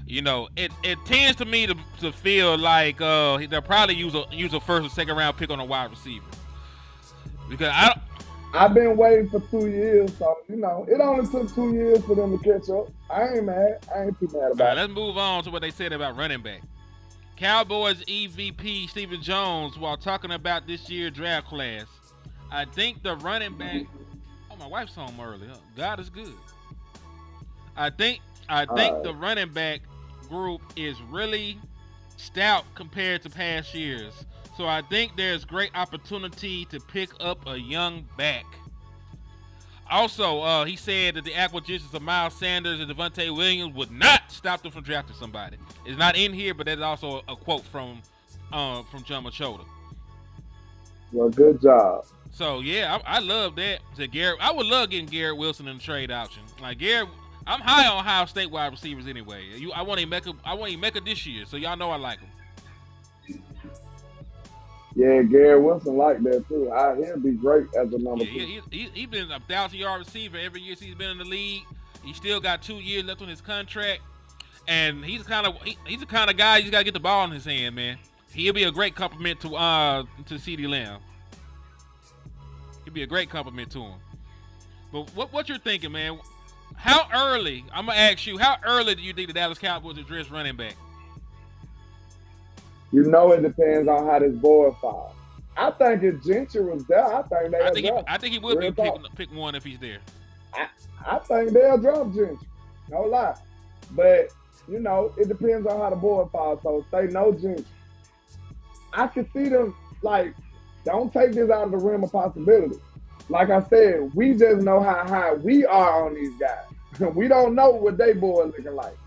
You know, it tends to me to feel like they'll probably use a first or second round pick on a wide receiver. Because I've been waiting for 2 years, so it only took 2 years for them to catch up. I ain't mad. I ain't too mad All right, about it. let's move on to what they said about running back. Cowboys EVP Stephen Jones, while talking about this year's draft class, I think the running back. Oh, my wife's home early. Oh, God is good. I think the running back group is really stout compared to past years. So I think there's great opportunity to pick up a young back. Also, he said that the acquisitions of Miles Sanders and Devontae Williams would not stop them from drafting somebody. It's not in here, but that's also a quote from John Machota. Well, good job. So yeah, I love that. I would love getting Garrett Wilson in the trade option. Like Garrett, I'm high on Ohio State wide receivers anyway. I want Emeka this year, so y'all know I like him. Yeah, Garrett Wilson like that too. He'll be great as a number two. He's been a 1,000-yard receiver every year since he's been in the league. He still got 2 years left on his contract, and he's the kind of guy you gotta get the ball in his hand, man. He'll be a great compliment to CeeDee Lamb. He'll be a great compliment to him. But what you're thinking, man? How early? I'm gonna ask you. How early do you think the Dallas Cowboys address running back? It depends on how this board falls. I think if Gentry was there, I think he would be pick one if he's there. I think they'll drop Gentry. No lie. But, it depends on how the board falls. So say no Gentry. I can see them, don't take this out of the realm of possibility. Like I said, we just know how high we are on these guys. We don't know what they board looking like.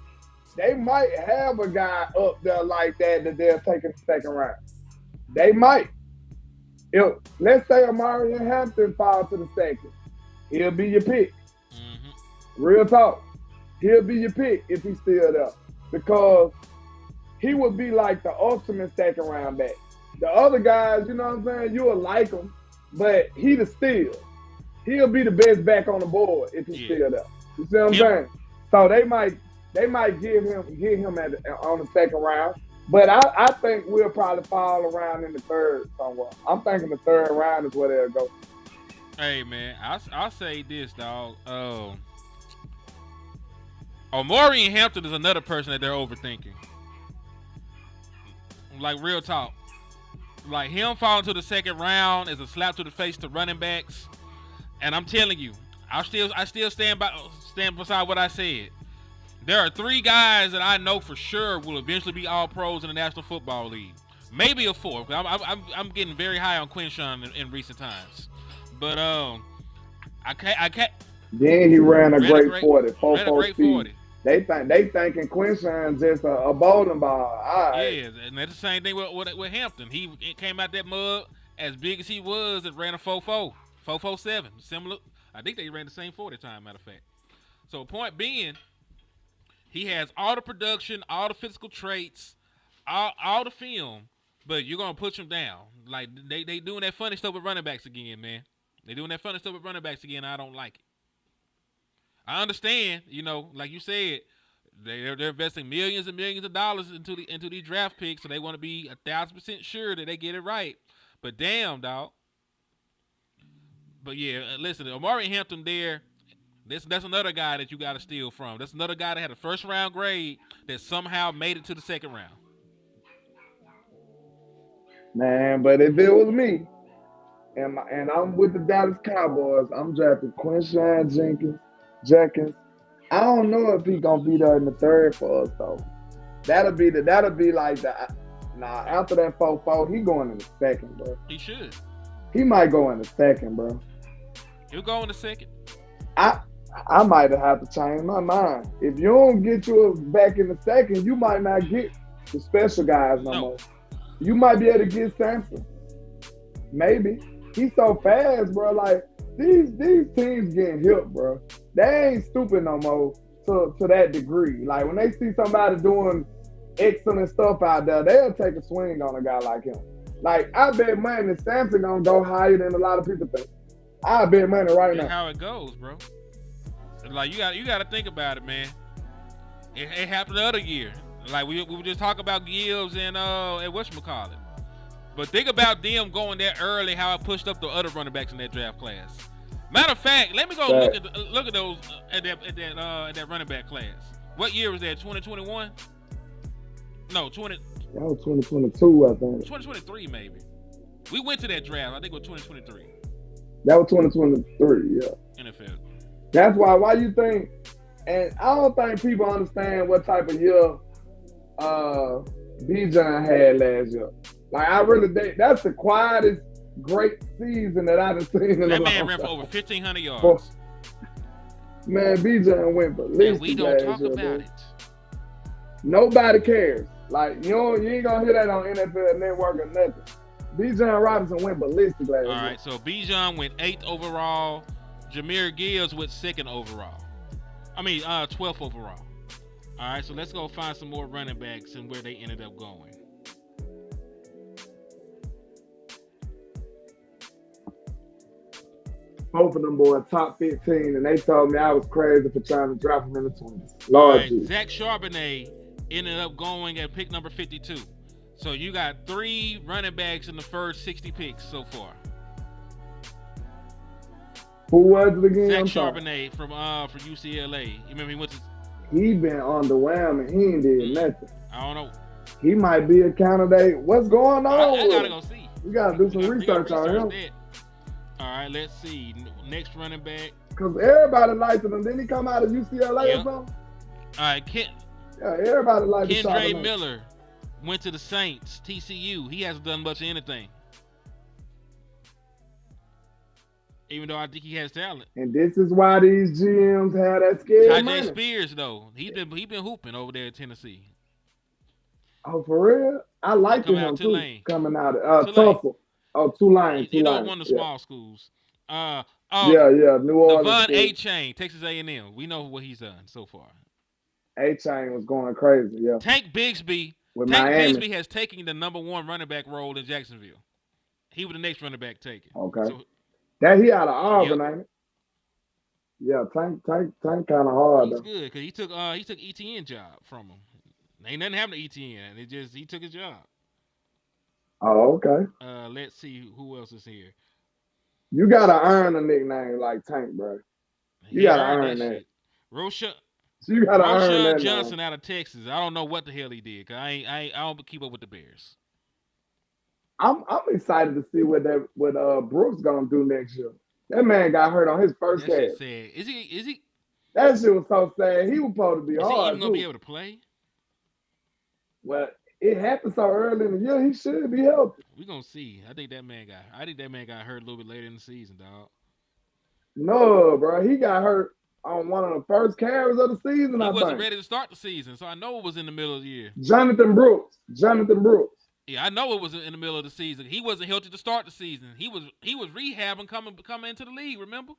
They might have a guy up there like that they'll take in the second round. They might. Let's say Amari Hampton falls to the second. He'll be your pick. Mm-hmm. Real talk. He'll be your pick if he's still there. Because he would be like the ultimate second round back. The other guys, you know what I'm saying, you'll like him, but he the steal. He'll be the best back on the board if he's still there. You see what I'm saying? So they might get him on the second round, but I think we'll probably fall around in the third somewhere. I'm thinking the third round is where they'll go. Hey man, I'll say this, dog. Omari Hampton is another person that they're overthinking. Like real talk, like him falling to the second round is a slap to the face to running backs, and I'm telling you, I still stand beside what I said. There are 3 guys that I know for sure will eventually be all pros in the National Football League. Maybe a 4th. I'm getting very high on Quinshawn in recent times. But I can't. Then he ran a great 40. 40. They thinking Quinshawn's just a bowling ball. All right. Yeah, and that's the same thing with Hampton. He came out that mud as big as he was and ran a 4.4, 4.47. Similar. I think they ran the same 40 time, matter of fact. So point being, he has all the production, all the physical traits, all the film, but you're gonna push him down. Like they doing that funny stuff with running backs again, man. They doing that funny stuff with running backs again. I don't like it. I understand, like you said, they're investing millions and millions of dollars into these draft picks, so they want to be 1,000% sure that they get it right. But damn, dog. But yeah, listen, Omari Hampton there. That's another guy that you got to steal from. That's another guy that had a first-round grade that somehow made it to the second round. Man, but if it was me, and I'm with the Dallas Cowboys, I'm drafting Quinshawn Jenkins. I don't know if he's gonna be there in the third for us though. That'll be like the after that 4-4, he going in the second, bro. He should. He might go in the second, bro. He'll go in the second. I might have to change my mind. If you don't get yours back in the second, you might not get the special guys no more. You might be able to get Sampson. Maybe. He's so fast, bro. Like, these teams getting hit, bro. They ain't stupid no more to that degree. Like, when they see somebody doing excellent stuff out there, they'll take a swing on a guy like him. Like, I bet money that Sampson gonna go higher than a lot of people think. I bet money right now. That's how it goes, bro. Like, you got to think about it, man. It happened the other year. Like, we were just talking about Gibbs and whatchamacallit. But think about them going that early, how it pushed up the other running backs in that draft class. Matter of fact, let me go But look at those at that running back class. What year was that? 2021? No, 20. that was 2022, I think. 2023 maybe. We went to that draft. I think it was 2023. That was 2023, yeah. NFL. That's why you think, and I don't think people understand what type of year Bijan had last year. Like, I really think that's the quietest great season that I've seen in a long time. That man ran for over 1,500 yards. Man, Bijan went ballistic. And we don't talk about man. it. Nobody cares. Like, you ain't gonna hear that on NFL Network or nothing. Bijan Robinson went ballistic last year. All right, so Bijan went 8th overall. Jahmyr Gibbs went 2nd overall. 12th overall. All right, so let's go find some more running backs and where they ended up going. Both of them boys top 15, and they told me I was crazy for trying to drop them in the 20s. Lord Jesus. Zach Charbonnet ended up going at pick number 52. So you got 3 running backs in the first 60 picks so far. Who was it again? Zach Charbonnet from UCLA. You remember he went to... He been underwhelming. He ain't did nothing. I don't know. He might be a candidate. What's going on? I gotta go see. We gotta do some research on him. That. All right, let's see. Next running back. Because everybody liked him. Didn't he come out of UCLA or something? All right, everybody liked him. Kendre Miller went to the Saints, TCU. He hasn't done much of anything. Even though I think he has talent. And this is why these GMs have that scared money. Tajay Spears, though, he been hooping over there in Tennessee. Oh, for real? I like him too. Coming out of Tulsa. Oh, Tulane. You know, one of the small schools. New Orleans. Devon A-Chain, Texas A&M. We know what he's done so far. A-Chain was going crazy, yeah. Tank Bigsby. Miami. Bigsby has taken the #1 running back role in Jacksonville. He was the next running back taken. Okay. So, that he out of Auburn, ain't it? Yeah, Tank kind of hard. He's good because he took ETN job from him. Ain't nothing happened to ETN. He took his job. Oh, okay. Let's see who else is here. You gotta earn a nickname like Tank, bro. You gotta earn that. Roshan Johnson out of Texas. I don't know what the hell he did. Cause I don't keep up with the Bears. I'm excited to see what Brooks gonna do next year. That man got hurt on his first game. Sad. Is he? That shit was so sad. He was supposed to be hard. Is he even gonna be able to play? Well, it happened so early in the year. He should be healthy. We gonna see. I think that man got hurt a little bit later in the season, dog. No, bro, he got hurt on one of the first carries of the season. He wasn't ready to start the season, so I know it was in the middle of the year. Jonathan Brooks. Yeah, I know it was in the middle of the season. He wasn't healthy to start the season. He was rehabbing coming into the league. Remember?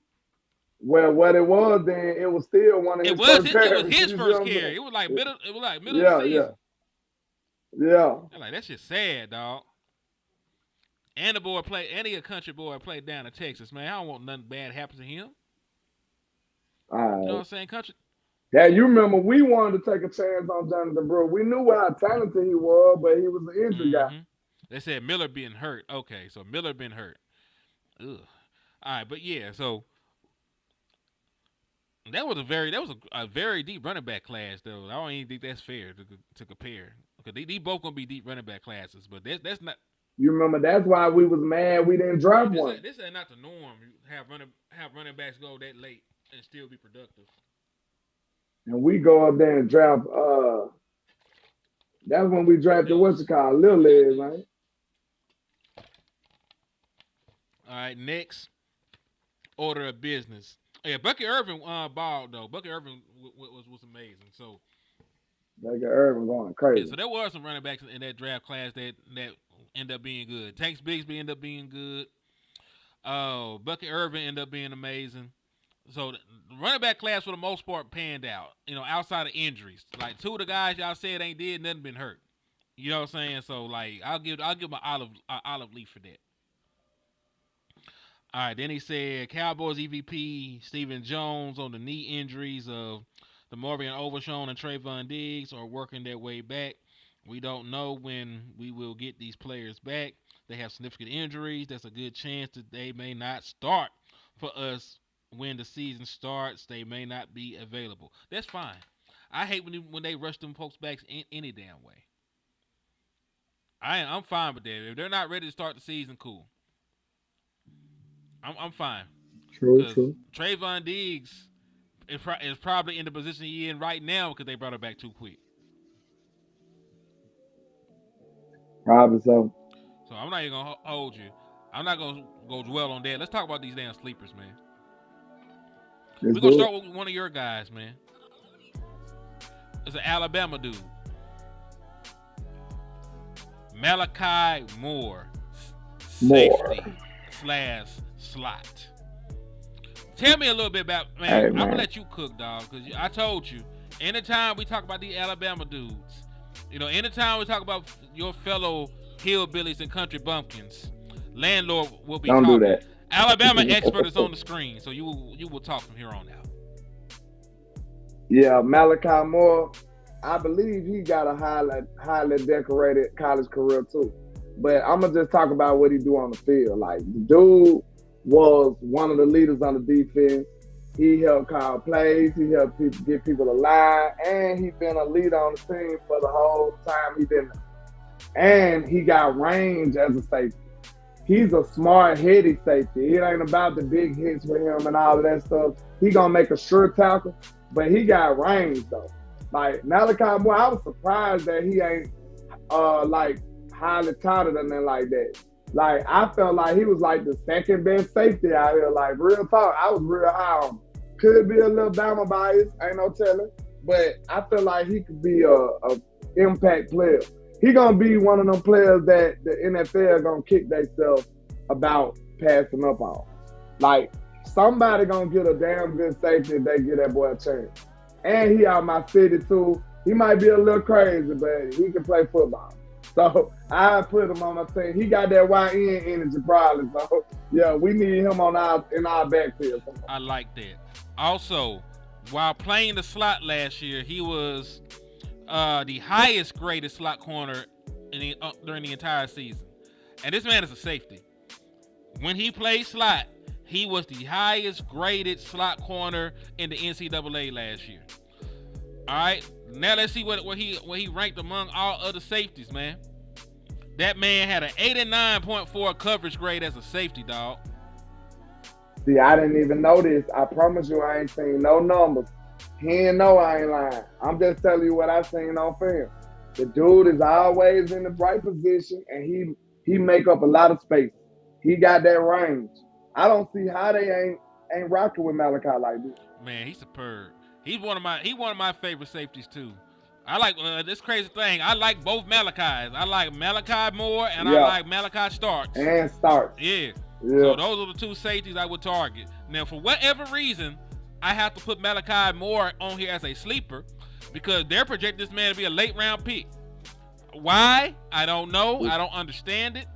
Well, what it was then, it was still one of his first carries. It was his first carry. It was like middle. It was like middle of the season. Yeah. Like that shit's sad, dog. And he a country boy played down in Texas, man. I don't want nothing bad to happen to him. All right. You know what I'm saying, country? Yeah, you remember we wanted to take a chance on Jonathan Brooks. We knew how talented he was, but he was an injury guy. They said Miller being hurt. Okay, so Miller been hurt. Ugh. All right, but yeah, so that was a very deep running back class, though. I don't even think that's fair to compare because they both gonna be deep running back classes, but that's not. You remember that's why we was mad we didn't draft one. This is not the norm. Have running backs go that late and still be productive. And we go up there and draft. That's when we drafted what's it called, Lil Legs, right? All right, next order of business. Yeah, Bucky Irvin balled though. Bucky Irvin was amazing. So Bucky Irvin going crazy. Yeah, so there were some running backs in that draft class that end up being good. Tank Bigsby ended up being good. Bucky Irvin ended up being amazing. So the running back class for the most part panned out. You know, outside of injuries, like 2 of the guys y'all said ain't did nothing been hurt. You know what I'm saying? So like I'll give my olive leaf for that. All right, then he said Cowboys EVP Stephen Jones on the knee injuries of the Morgan Overshown and Trayvon Diggs are working their way back. We don't know when we will get these players back. They have significant injuries. That's a good chance that they may not start for us when the season starts, they may not be available. That's fine. I hate when they rush them folks back any damn way. I'm fine with that. If they're not ready to start the season, cool. I'm fine. True. Trayvon Diggs is probably in the position he's in right now because they brought her back too quick. Probably so. So I'm not even gonna hold you. I'm not gonna go dwell on that. Let's talk about these damn sleepers, man. We're gonna start with one of your guys, man. It's an Alabama dude, Malachi Moore, safety / slot. Tell me a little bit about, man. Hey, I'm man. gonna let you cook, dog, because I told you. Anytime we talk about these Alabama dudes, anytime we talk about your fellow hillbillies and country bumpkins, landlord will be Don't talking. do that. Alabama expert is on the screen, so you will talk from here on out. Yeah, Malachi Moore, I believe he got a highly decorated college career too. But I'm going to just talk about what he do on the field. Like, the dude was one of the leaders on the defense. He helped call plays. He helped get people alive. And he been a leader on the team for the whole time he been there. And he got range as a safety. He's a smart, heady safety. It ain't about the big hits for him and all of that stuff. He going to make a sure tackle, but he got range, though. Like, Malachi Moore, I was surprised that he ain't, highly touted and nothing like that. Like, I felt like he was like the second best safety out here. Like, real talk, I was real high on him. Could be a little Bama bias, ain't no telling. But I feel like he could be a impact player. He gonna be one of them players that the NFL gonna kick themselves about passing up on. Like, somebody gonna get a damn good safety if they get that boy a chance. And he out my city too. He might be a little crazy, but he can play football. So I put him on my team. He got that YN energy probably. So yeah, we need him in our backfield. I like that. Also, while playing the slot last year, he was the highest graded slot corner during the entire season. And this man is a safety. When he played slot, he was the highest graded slot corner in the NCAA last year. All right, now let's see what he ranked among all other safeties, man. That man had an 89.4 coverage grade as a safety, dog. See, I didn't even know this. I promise you I ain't seen no numbers. He ain't know I ain't lying. I'm just telling you what I seen on film. The dude is always in the right position, and he make up a lot of space. He got that range. I don't see how they ain't rocking with Malachi like this. Man, he's superb. He's one of my favorite safeties too. I like this crazy thing. I like both Malachis. I like Malachi Moore and I like Malachi Starks. And Starks. Yeah. So those are the two safeties I would target. Now, for whatever reason, I have to put Malachi Moore on here as a sleeper because they're projecting this man to be a late round pick. Why? I don't know. I don't understand it.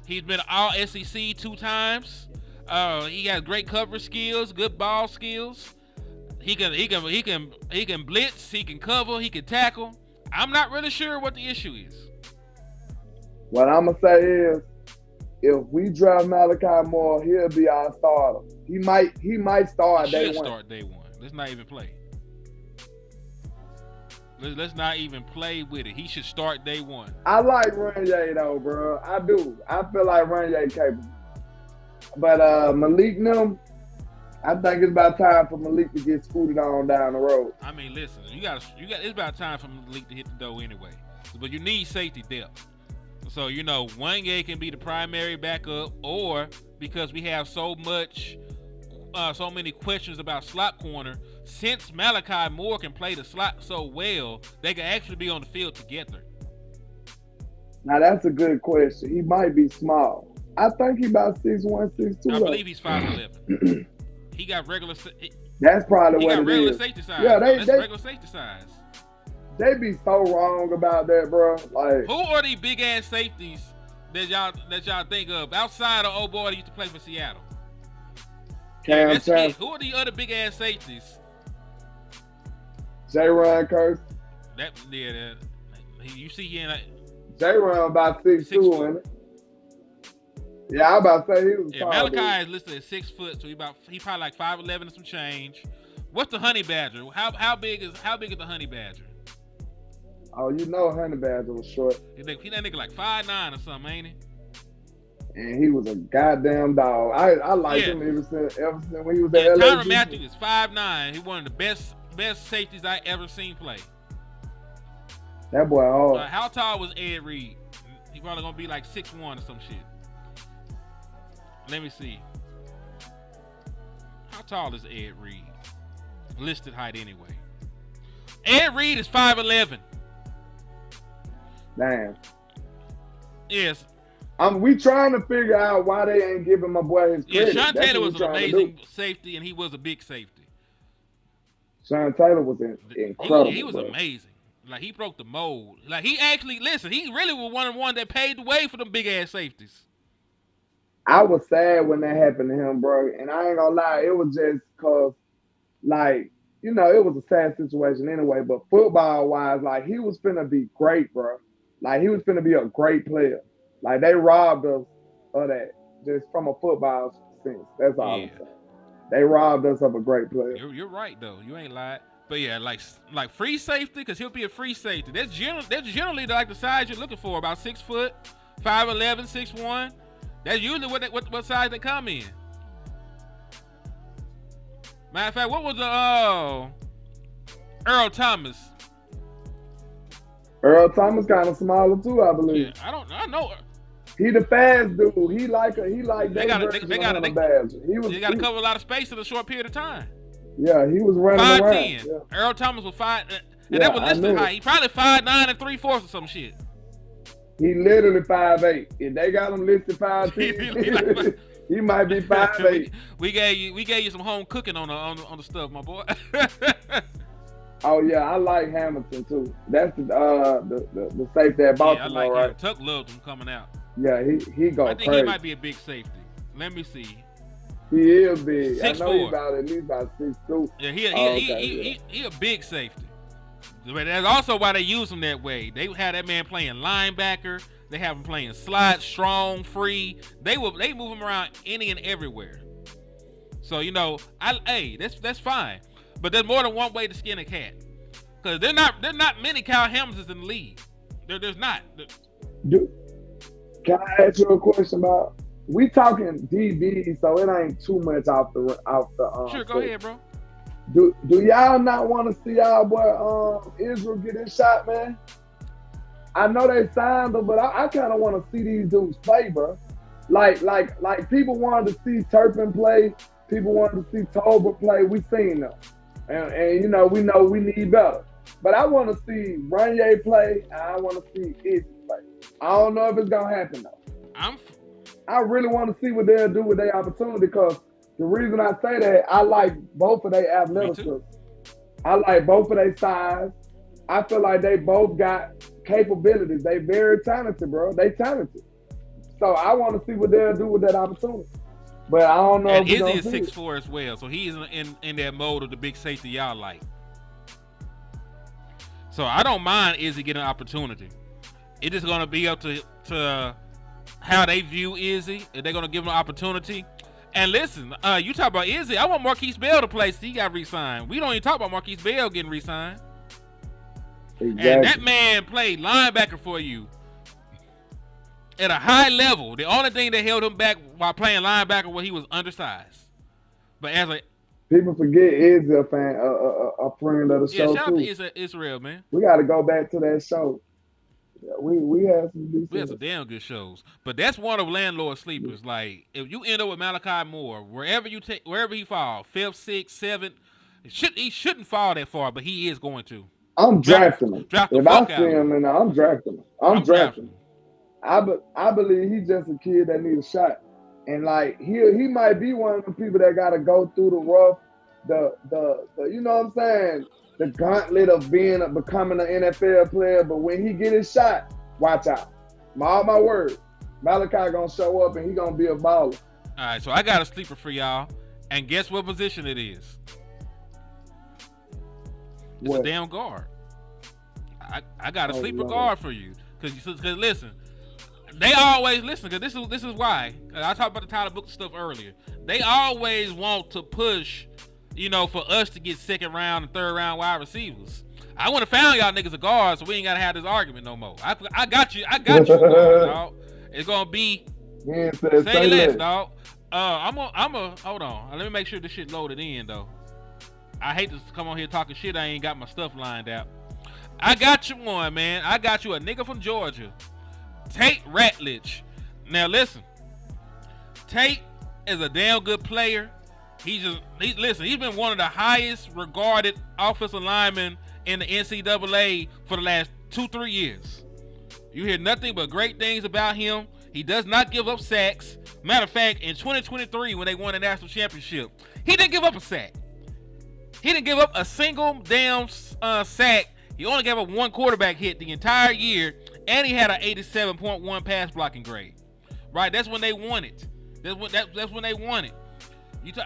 He's been all SEC 2 times. He has great coverage skills, good ball skills. He can blitz, he can cover, he can tackle. I'm not really sure what the issue is. What I'm gonna say is, if we draft Malachi Moore, he'll be our starter. He might start he day should one. Start day one. Let's not even play. Let's not even play with it. He should start day one. I like Runye though, bro. I do. I feel like Runye capable. But Malik Nim, I think it's about time for Malik to get scooted on down the road. I mean, listen, you got. It's about time for Malik to hit the door anyway. But you need safety depth. So Wanye can be the primary backup, or because we have so many questions about slot corner. Since Malachi Moore can play the slot so well, they can actually be on the field together. Now that's a good question. He might be small. I think he about 6'1", 6'2". I believe he's 5'11". He got regular. That's probably what it is. He got regular safety size. Yeah, that's regular safety size. They be so wrong about that, bro. Like, who are these big ass safeties that y'all think of outside of old boy that used to play for Seattle? Cam Chancellor. Who are the other big ass safeties? J-Ron Curse. You see here. J-Ron about 6'2", isn't it? Yeah, I about to say he was Yeah, tall. Malachi dude. is listed at 6 foot, so he probably like 5'11" and some change. What's the honey badger? How big is the honey badger? Oh, you know Honey Badger was short. He that nigga like 5'9" or something, ain't he? And he was a goddamn dog. I liked Yeah. him ever since when he was Yeah, at LSU. Tyrann Matthew is 5'9". He one of the best safeties I ever seen play. That boy hard. How tall was Ed Reed? He probably gonna be like 6'1" or some shit. Let me see. How tall is Ed Reed? Listed height anyway. Ed Reed is 5'11". Damn. Yes. We trying to figure out why they ain't giving my boy his Yeah, credit. Sean That's Taylor what was we an trying to amazing do. safety, and he was a big safety. Sean Taylor was incredible. He was bro. amazing. Like, he broke the mold. Like, he actually, listen, he really was one that paved the way for them big-ass safeties. I was sad when that happened to him, bro. And I ain't gonna lie, it was just cause, like, you know, it was a sad situation anyway. But football-wise, like, he was finna be great, bro. Like, he was finna be a great player. Like, they robbed us of that just from a football sense. That's all I'm saying. They robbed us of a great player. You're right, though. You ain't lied. But, yeah, like free safety, because he'll be a free safety. That's generally like the size you're looking for, about 6 foot, 5'11", 6'1". That's usually what size they come in. Matter of fact, what was the Earl Thomas? Earl Thomas kind of smaller too, I believe. Yeah, I know. He the fast dude. He like They got to cover a lot of space in a short period of time. Yeah, he was running 5'10". around. Yeah. Earl Thomas was 5, and Yeah, that was I listed knew high. it. He probably 5'9" 3/4 or some shit. He literally 5'8". If they got him listed 5'10", he might be 5'8". we gave you some home cooking on the stuff, my boy. Oh yeah, I like Hamilton too. That's the safety at Baltimore, I like right? him. Tuck loved him coming out. Yeah, he go I think crazy. he might be a big safety. Let me see. He is big. 6'4". I know he's at least about 6'2". Yeah, he a big safety. But that's also why they use him that way. They had that man playing linebacker. They have him playing slot, strong, free. They move him around any and everywhere. So you know, that's fine. But there's more than one way to skin a cat. Because there's not many Kyle Hamiltons in the league. There's not. Dude, can I ask you a question about? We talking DB, so it ain't too much off the. Sure, go ahead, bro. Do y'all not want to see y'all boy Israel get his shot, man? I know they signed him, but I kind of want to see these dudes play, bro. Like people wanted to see Turpin play. People wanted to see Tolbert play. We seen them, and you know we need better. But I want to see Ranier play, and I want to see Izzy play. I don't know if it's gonna happen though. I really want to see what they'll do with their opportunity, because the reason I say that, I like both of their athleticism. I like both of their size. I feel like they both got capabilities. They very talented, bro. They talented. So I want to see what they'll do with that opportunity. But I don't know And if we're Izzy is see 6'4" as well, so he's in that mode of the big safety y'all like. So I don't mind Izzy getting an opportunity. It's just gonna be up to how they view Izzy. If they're gonna give him an opportunity. And listen, you talk about Izzy. I want Marquise Bell to play, so he got re-signed. We don't even talk about Marquise Bell getting re-signed. Exactly. And that man played linebacker for you at a high level. The only thing that held him back while playing linebacker was he was undersized. But as a People forget Izzy a fan, a friend of the show shout too. out to Israel, man. We got to go back to that show. Yeah, we had some We had some damn good shows. But that's one of landlord sleepers. Like, if you end up with Malachi Moore, wherever he falls, 5th, 6th, 7th, he shouldn't fall that far, but he is going to. I'm drafting him. Draft the If I fuck see out of him, and I'm drafting him. I'm drafting him. I believe he's just a kid that needs a shot, and like he might be one of the people that got to go through the rough, the you know what I'm saying, the gauntlet of becoming an NFL player. But when he get his shot, watch out. All my word, Malachi gonna show up and he gonna be a baller. All right, so I got a sleeper for y'all, and guess what position it is? It's What? a damn guard. I got a sleeper Lord. guard for you, because listen, They always listen, because this is why. I talked about the Tyler Booker stuff earlier. They always want to push, for us to get second round and third round wide receivers. I would have found y'all niggas a guard, so we ain't gotta have this argument no more. I got you, guard, dog. It's gonna be say less, dog. I'm a hold on. Let me make sure this shit loaded in though. I hate to come on here talking shit. I ain't got my stuff lined out. I got you one, man. I got you a nigga from Georgia, Tate Ratledge. Now listen, Tate is a damn good player. He's been one of the highest regarded offensive linemen in the NCAA for the last 2-3 years. You hear nothing but great things about him. He does not give up sacks. Matter of fact, in 2023, when they won the national championship, he didn't give up a sack. He didn't give up a single damn sack. He only gave up one quarterback hit the entire year, and he had an 87.1 pass blocking grade. Right? That's when they won it. That's when they won it.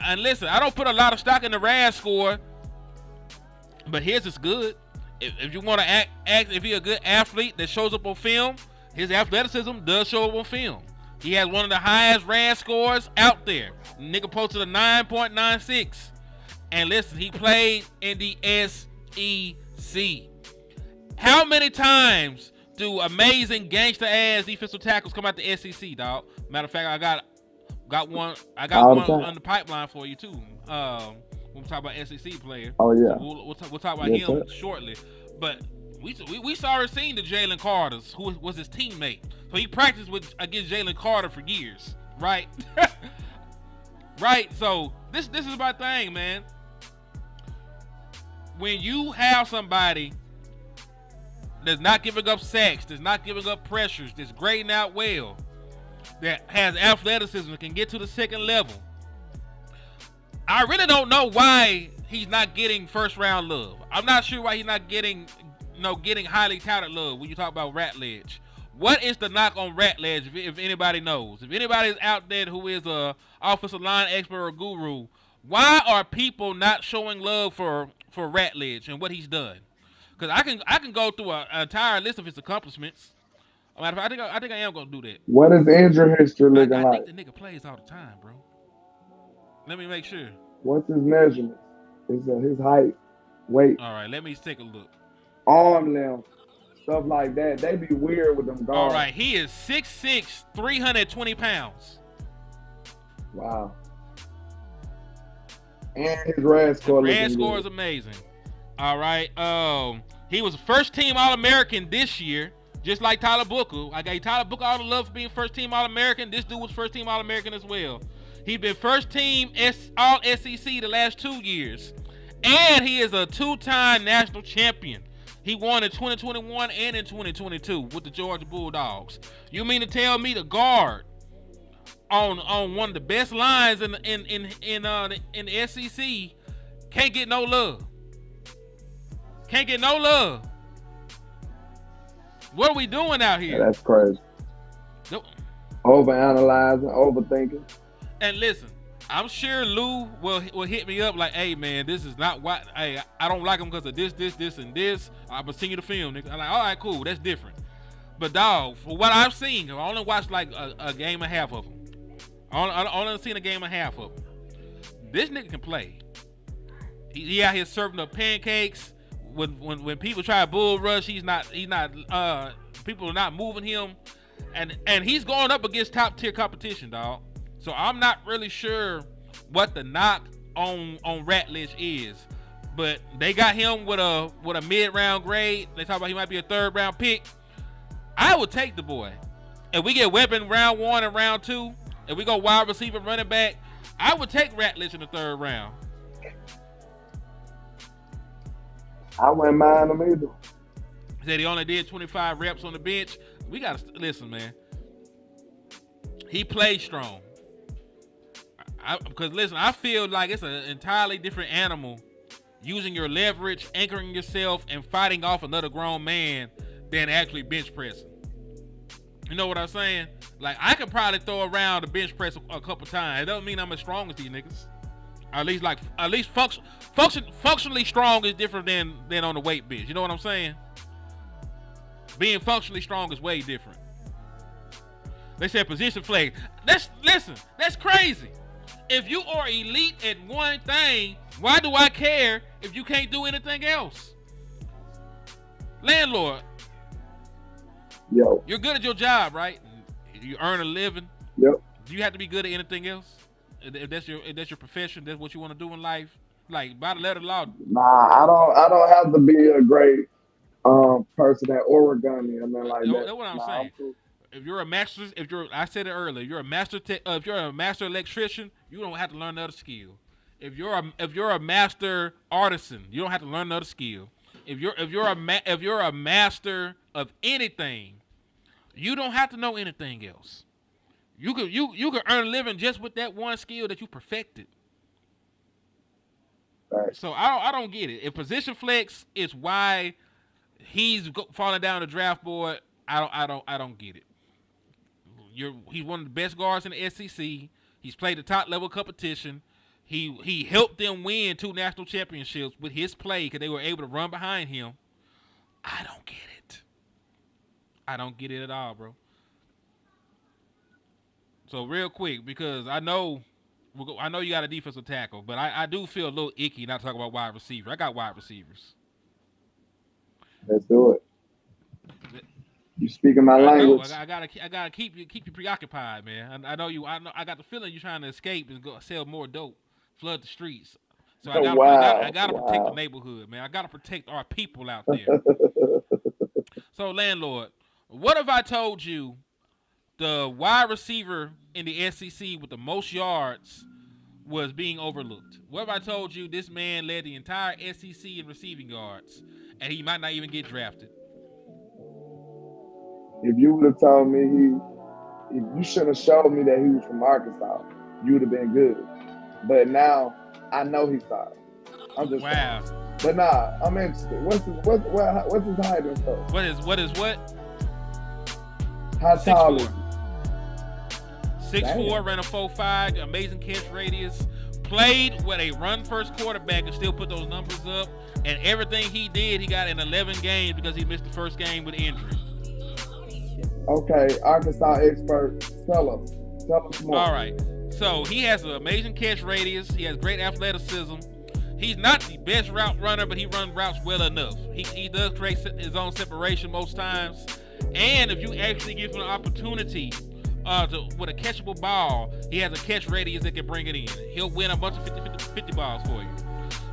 And listen, I don't put a lot of stock in the RAS score, but his is good. If you want to ask if he's a good athlete that shows up on film, his athleticism does show up on film. He has one of the highest RAS scores out there. Nigga posted a 9.96. And listen, he played in the SEC. How many times do amazing gangster ass defensive tackles come out the SEC, dog? Matter of fact, I got one on the pipeline for you too. When we talk about SEC player. Oh yeah. We'll talk about him shortly. But we already seen the Jalen Carters, who was his teammate. So he practiced against Jalen Carter for years, right? Right. So this is my thing, man. When you have somebody that's not giving up sacks, that's not giving up pressures, that's grading out well, that has athleticism, that can get to the second level, I really don't know why he's not getting first round love. I'm not sure why he's not getting highly touted love when you talk about Ratledge. What is the knock on Ratledge, if anybody knows? If anybody's out there who is a offensive line expert or guru, why are people not showing love for Ratledge and what he's done? Because I can go through an entire list of his accomplishments. I think I am gonna do that. What is injury history looking like? I think the nigga plays all the time, bro. Let me make sure. What's his measurements? His height, weight. All right, let me take a look. Arm length, stuff like that. They be weird with them guards. All right, he is 6'6", 320 pounds. Wow. And his RAS score. RAS score is amazing. All right. He was first team All-American this year, just like Tyler Booker. I gave Tyler Booker all the love for being first team All-American. This dude was first team All-American as well. He's been first team All-SEC the last 2 years. And he is a 2-time national champion. He won in 2021 and in 2022 with the Georgia Bulldogs. You mean to tell me the guard on one of the best lines in the SEC can't get no love? Can't get no love. What are we doing out here? Yeah, that's crazy. Nope. Overanalyzing, overthinking. And listen, I'm sure Lou will hit me up like, hey man, this is not what I don't like him because of this, and this. I'm gonna send you the film, nigga. I'm like, all right, cool, that's different. But dog, for what I've seen, I only watched like a game and a half of them. I only seen a game and a half of them. This nigga can play. He out here serving up pancakes. When people try to bull rush, he's not people are not moving him, and he's going up against top tier competition, dog. So I'm not really sure what the knock on Ratledge is, but they got him with a mid-round grade. They talk about he might be a third-round pick. I would take the boy. If we get weapon round 1 and round 2, if we go wide receiver, running back, I would take Ratledge in the third round. I wouldn't mind him either. He said he only did 25 reps on the bench. We got to listen, man. He played strong. Because listen, I feel like it's an entirely different animal using your leverage, anchoring yourself, and fighting off another grown man than actually bench pressing. You know what I'm saying? Like, I could probably throw around the bench press a couple times. It doesn't mean I'm as strong as these niggas. At least functionally strong is different than on the weight bench. You know what I'm saying? Being functionally strong is way different. They said position flex. That's crazy. If you are elite at one thing, why do I care if you can't do anything else? Landlord, Yo. you're good at your job, right? You earn a living. Yep. Do you have to be good at anything else? If that's your profession, that's what you want to do in life. Like by the letter of law. Nah, I don't have to be a great person at origami or nothing like that. That's what I'm saying. Cool. If you're a master, I said it earlier. If you're a master electrician, you don't have to learn another skill. If you're a master artisan, you don't have to learn another skill. If you're a master of anything, you don't have to know anything else. You can earn a living just with that one skill that you perfected. Right. So I don't get it. If position flex is why he's falling down the draft board, I don't get it. He's one of the best guards in the SEC. He's played the top level competition. He helped them win 2 national championships with his play because they were able to run behind him. I don't get it. I don't get it at all, bro. So real quick, because I know you got a defensive tackle, but I do feel a little icky not to talk about wide receiver. I got wide receivers. Let's do it. You speaking my language. I gotta keep you preoccupied, man. I know you. I got the feeling you're trying to escape and go sell more dope, flood the streets. So I gotta protect the neighborhood, man. I gotta protect our people out there. So landlord, what if I told you the wide receiver in the SEC with the most yards was being overlooked? What if I told you this man led the entire SEC in receiving yards and he might not even get drafted? If you would have told me if you should have showed me that he was from Arkansas, you would have been good. But now I know he's not. I'm just wow. Saying. But nah, I'm interested. What's his height and stuff? What is what? How tall is he? 6'4", ran a 4.5, amazing catch radius. Played with a run-first quarterback and still put those numbers up. And everything he did, he got in 11 games because he missed the first game with injury. Okay, Arkansas expert, tell us more. All right. So he has an amazing catch radius. He has great athleticism. He's not the best route runner, but he runs routes well enough. He does create his own separation most times. And if you actually give him an opportunity with a catchable ball, he has a catch radius that can bring it in. He'll win a bunch of 50 balls for you.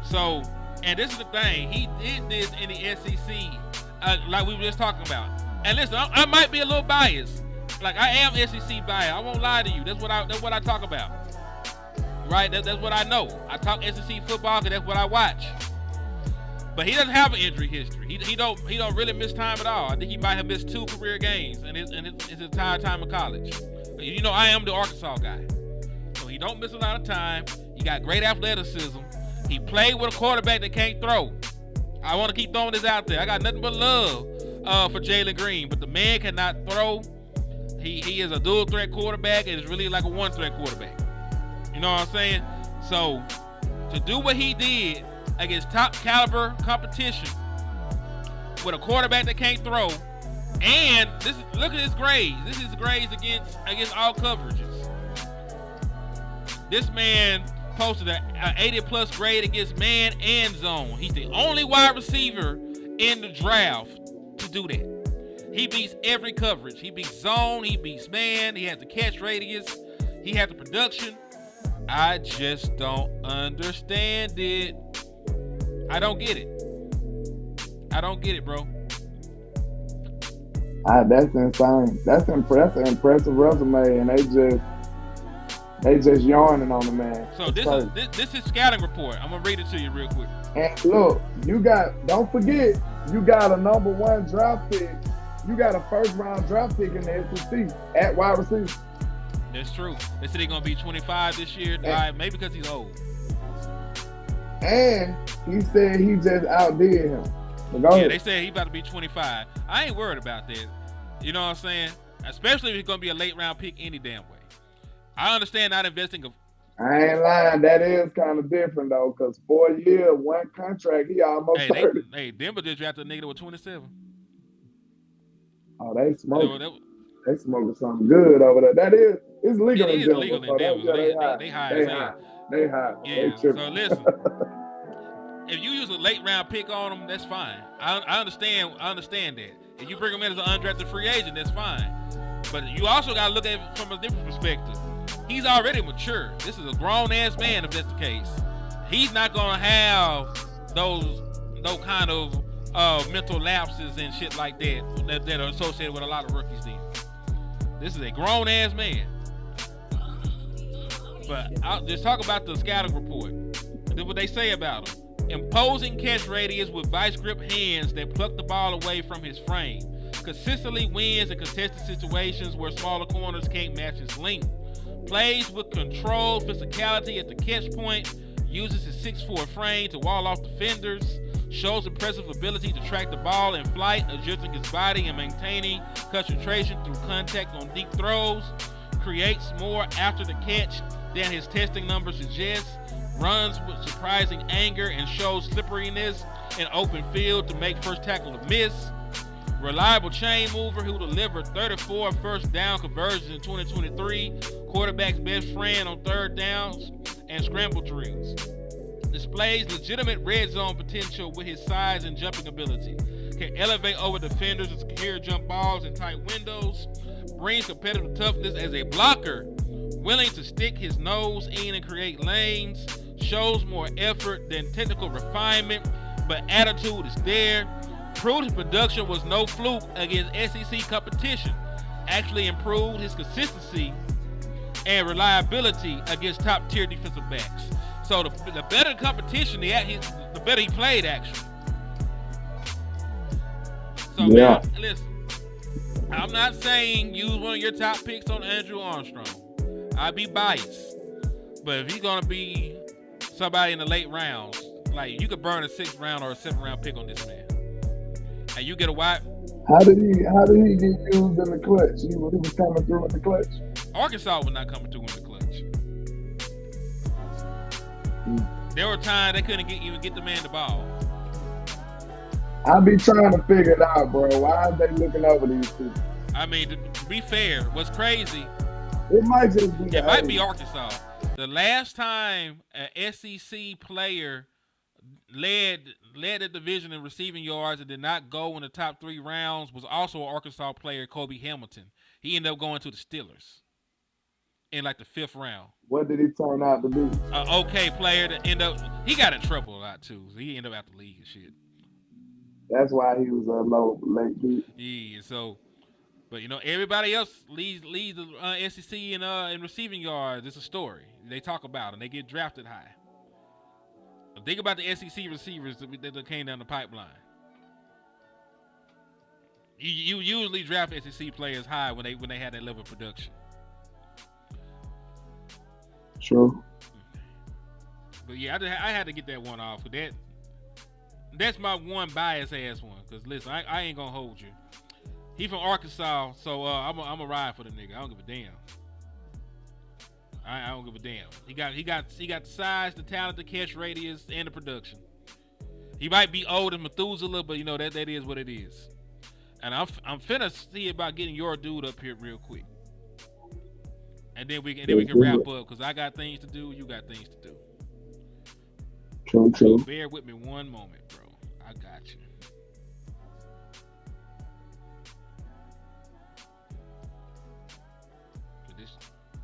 So, and this is the thing. He did this in the SEC, like we were just talking about. And listen, I might be a little biased. Like I am SEC biased. I won't lie to you. That's what I talk about. Right? That's what I know. I talk SEC football because that's what I watch. But he doesn't have an injury history. He don't really miss time at all. I think he might have missed 2 career games in his entire time in college. You know, I am the Arkansas guy. So he don't miss a lot of time. He got great athleticism. He played with a quarterback that can't throw. I want to keep throwing this out there. I got nothing but love for Jalen Green, but the man cannot throw. He is a dual threat quarterback and is really like a one threat quarterback. You know what I'm saying? So to do what he did against top caliber competition with a quarterback that can't throw, and look at his grades. This is grades against all coverages. This man posted an 80+ grade against man and zone. He's the only wide receiver in the draft to do that. He beats every coverage. He beats zone. He beats man. He has the catch radius. He has the production. I just don't understand it. I don't get it. I don't get it, bro. That's insane. That's an impressive resume, and they just yarning on the man. So this is scouting report. I'm gonna read it to you real quick. And look, don't forget, you got a number 1 draft pick. You got a first-round draft pick in the SEC at wide receiver. That's true. They said he's gonna be 25 this year. Maybe because he's old. And he said he just outdid him. Yeah, they said he about to be 25. I ain't worried about that. You know what I'm saying? Especially if he's gonna be a late round pick any damn way. I understand not investing. I ain't lying. That is kind of different though, because 4 years, 1 contract, he almost 30. Denver just drafted a nigga with 27. Oh, they smoking. They smoking something good over there. It's legal It in is Denver. legal in So Denver. they high. They high. They high. Yeah. They tripping. So listen, if you use a late round pick on them, that's fine. I understand. I understand that. If you bring him in as an undrafted free agent, that's fine. But you also got to look at it from a different perspective. He's already mature. This is a grown-ass man, if that's the case. He's not going to have those kind of mental lapses and shit like that are associated with a lot of rookies then. This is a grown-ass man. But I'll just talk about the scouting report. This is what they say about him. Imposing catch radius with vice grip hands that pluck the ball away from his frame. Consistently wins in contested situations where smaller corners can't match his length. Plays with controlled physicality at the catch point. Uses his 6'4" frame to wall off defenders. Shows impressive ability to track the ball in flight, adjusting his body and maintaining concentration through contact on deep throws. Creates more after the catch than his testing numbers suggest. Runs with surprising anger and shows slipperiness in open field to make first tackle a miss. Reliable chain mover who delivered 34 first down conversions in 2023. Quarterback's best friend on third downs and scramble drills. Displays legitimate red zone potential with his size and jumping ability. Can elevate over defenders and secure jump balls in tight windows. Brings competitive toughness as a blocker. Willing to stick his nose in and create lanes. Shows more effort than technical refinement, but attitude is there. Proved his production was no fluke against SEC competition. Actually improved his consistency and reliability against top-tier defensive backs. So the better the competition, the better he played, actually. So, man, listen, I'm not saying use one of your top picks on Andrew Armstrong. I'd be biased. But if he's going to be somebody in the late rounds, like, you could burn a 6th round or a 7th round pick on this man. And you get a wide. How did he get used in the clutch? He was coming through in the clutch. Arkansas was not coming through in the clutch. There were times they couldn't even get the man the ball. I be trying to figure it out, bro. Why are they looking over these people? I mean, to be fair, what's crazy? It might just be. It might be Arkansas. The last time an SEC player led the division in receiving yards and did not go in the top 3 rounds was also an Arkansas player, Kobe Hamilton. He ended up going to the Steelers in like the 5th round. What did he turn out to be? An okay player that he got in trouble a lot too. So he ended up out the league and shit. That's why he was a late dude. Yeah, so, but everybody else leads the SEC in receiving yards. It's a story. They talk about it. They get drafted high. Think about the SEC receivers that came down the pipeline. You usually draft SEC players high when they had that level of production. Sure. But yeah, I had to get that one off. That's my one bias ass one. Cause listen, I ain't gonna hold you. He from Arkansas, so I'm a ride for the nigga. I don't give a damn. I don't give a damn. He got the size, the talent, the catch radius, and the production. He might be old and Methuselah, but that is what it is. And I'm finna see about getting your dude up here real quick, and then we can wrap up because I got things to do. You got things to do. True. So bear with me one moment, bro. I got you.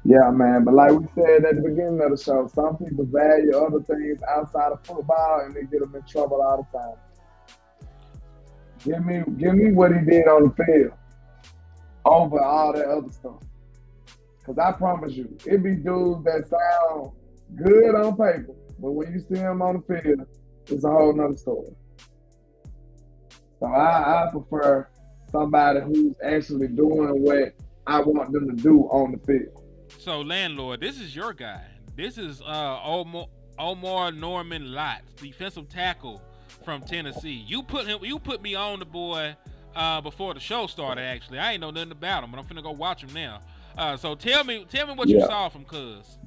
Yeah, man. But like we said at the beginning of the show, some people value other things outside of football, and they get them in trouble all the time. Give me what he did on the field over all that other stuff. Because I promise you, it be dudes that sound good on paper, but when you see them on the field, it's a whole nother story. So I prefer somebody who's actually doing what I want them to do on the field. So, landlord, this is your guy. This is Omar Norman Lott, defensive tackle from Tennessee. You put me on the boy before the show started. Actually, I ain't know nothing about him, but I'm finna go watch him now. So tell me what you saw from Cuz.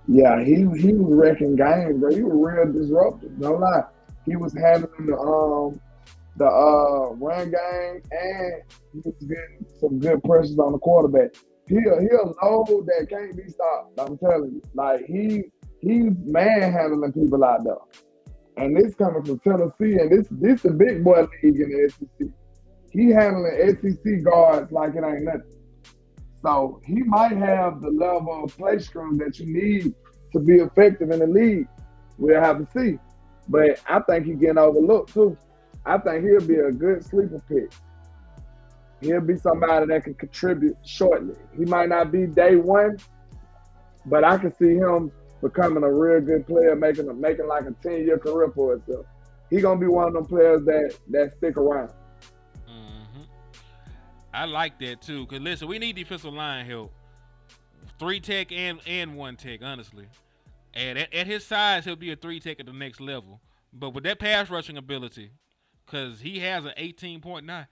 Yeah, he was wrecking games, bro. He was real disruptive. No lie, he was having the run game, and he's getting some good pressures on the quarterback. He'll know that can't be stopped. I'm telling you, like he's manhandling people out there, and this coming from Tennessee, and this the big boy league in the SEC. He handling SEC guards like it ain't nothing. So he might have the level of play scrum that you need to be effective in the league. We'll have to see. But I think he's getting overlooked too. I think he'll be a good sleeper pick. He'll be somebody that can contribute shortly. He might not be day one, but I can see him becoming a real good player, making like a 10-year career for himself. He's gonna be one of them players that stick around. Mm-hmm. I like that too. Cause listen, we need defensive line help. 3 tech and 1 tech, honestly. And at his size, he'll be a 3 tech at the next level. But with that pass rushing ability, because he has an 18.9.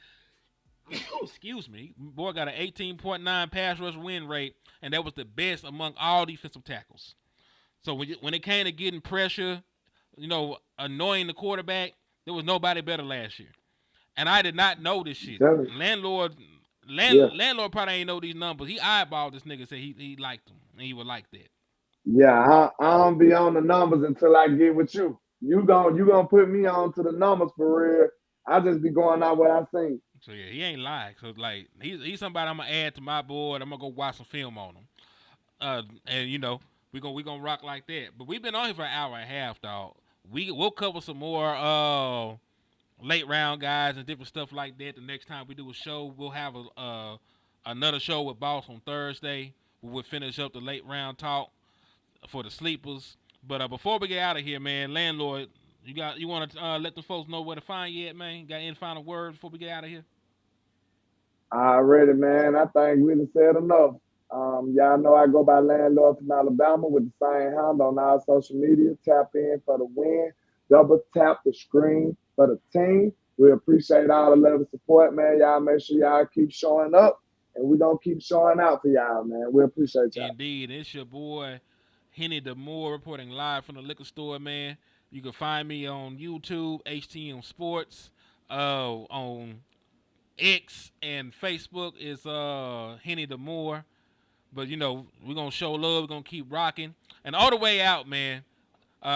Excuse me. Boy got an 18.9 pass rush win rate, and that was the best among all defensive tackles. So when it came to getting pressure, annoying the quarterback, there was nobody better last year. And I did not know this shit. Landlord probably ain't know these numbers. He eyeballed this nigga, said he liked him, and he would like that. Yeah, I don't be on the numbers until I get with you. You gonna put me on to the numbers for real. I just be going out what I seen. So yeah, he ain't lying. So like he's somebody I'm gonna add to my board. I'm gonna go watch some film on him. And we gonna rock like that. But we've been on here for an hour and a half, dog. We'll cover some more late round guys and different stuff like that. The next time we do a show, we'll have another show with Boss on Thursday. We'll finish up the late round talk for the sleepers. But before we get out of here, man, landlord, you want to let the folks know where to find you at, man? Got any final words before we get out of here? Already, man. I think we done said enough. Y'all know I go by Landlord from Alabama with the same handle on our social media. Tap in for the win. Double tap the screen for the team. We appreciate all the love and support, man. Y'all make sure y'all keep showing up, and we don't keep showing out for y'all, man. We appreciate y'all. Indeed. It's your boy, Henny DeMoore, reporting live from the liquor store, man. You can find me on YouTube, HTM Sports, on X and Facebook is Henny DeMoore. But we're gonna show love, we're gonna keep rocking. And all the way out, man.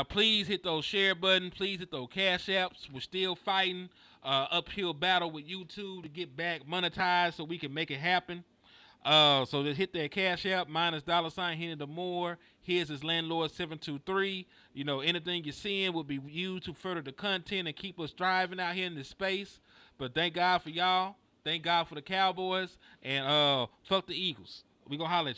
Please hit those share button, please hit those cash apps. We're still fighting uphill battle with YouTube to get back monetized so we can make it happen. So just hit that cash app, minus $ Henny DeMoore. His is Landlord 723. Anything you're seeing will be used to further the content and keep us driving out here in this space. But thank God for y'all. Thank God for the Cowboys. And fuck the Eagles. We gonna holler at you.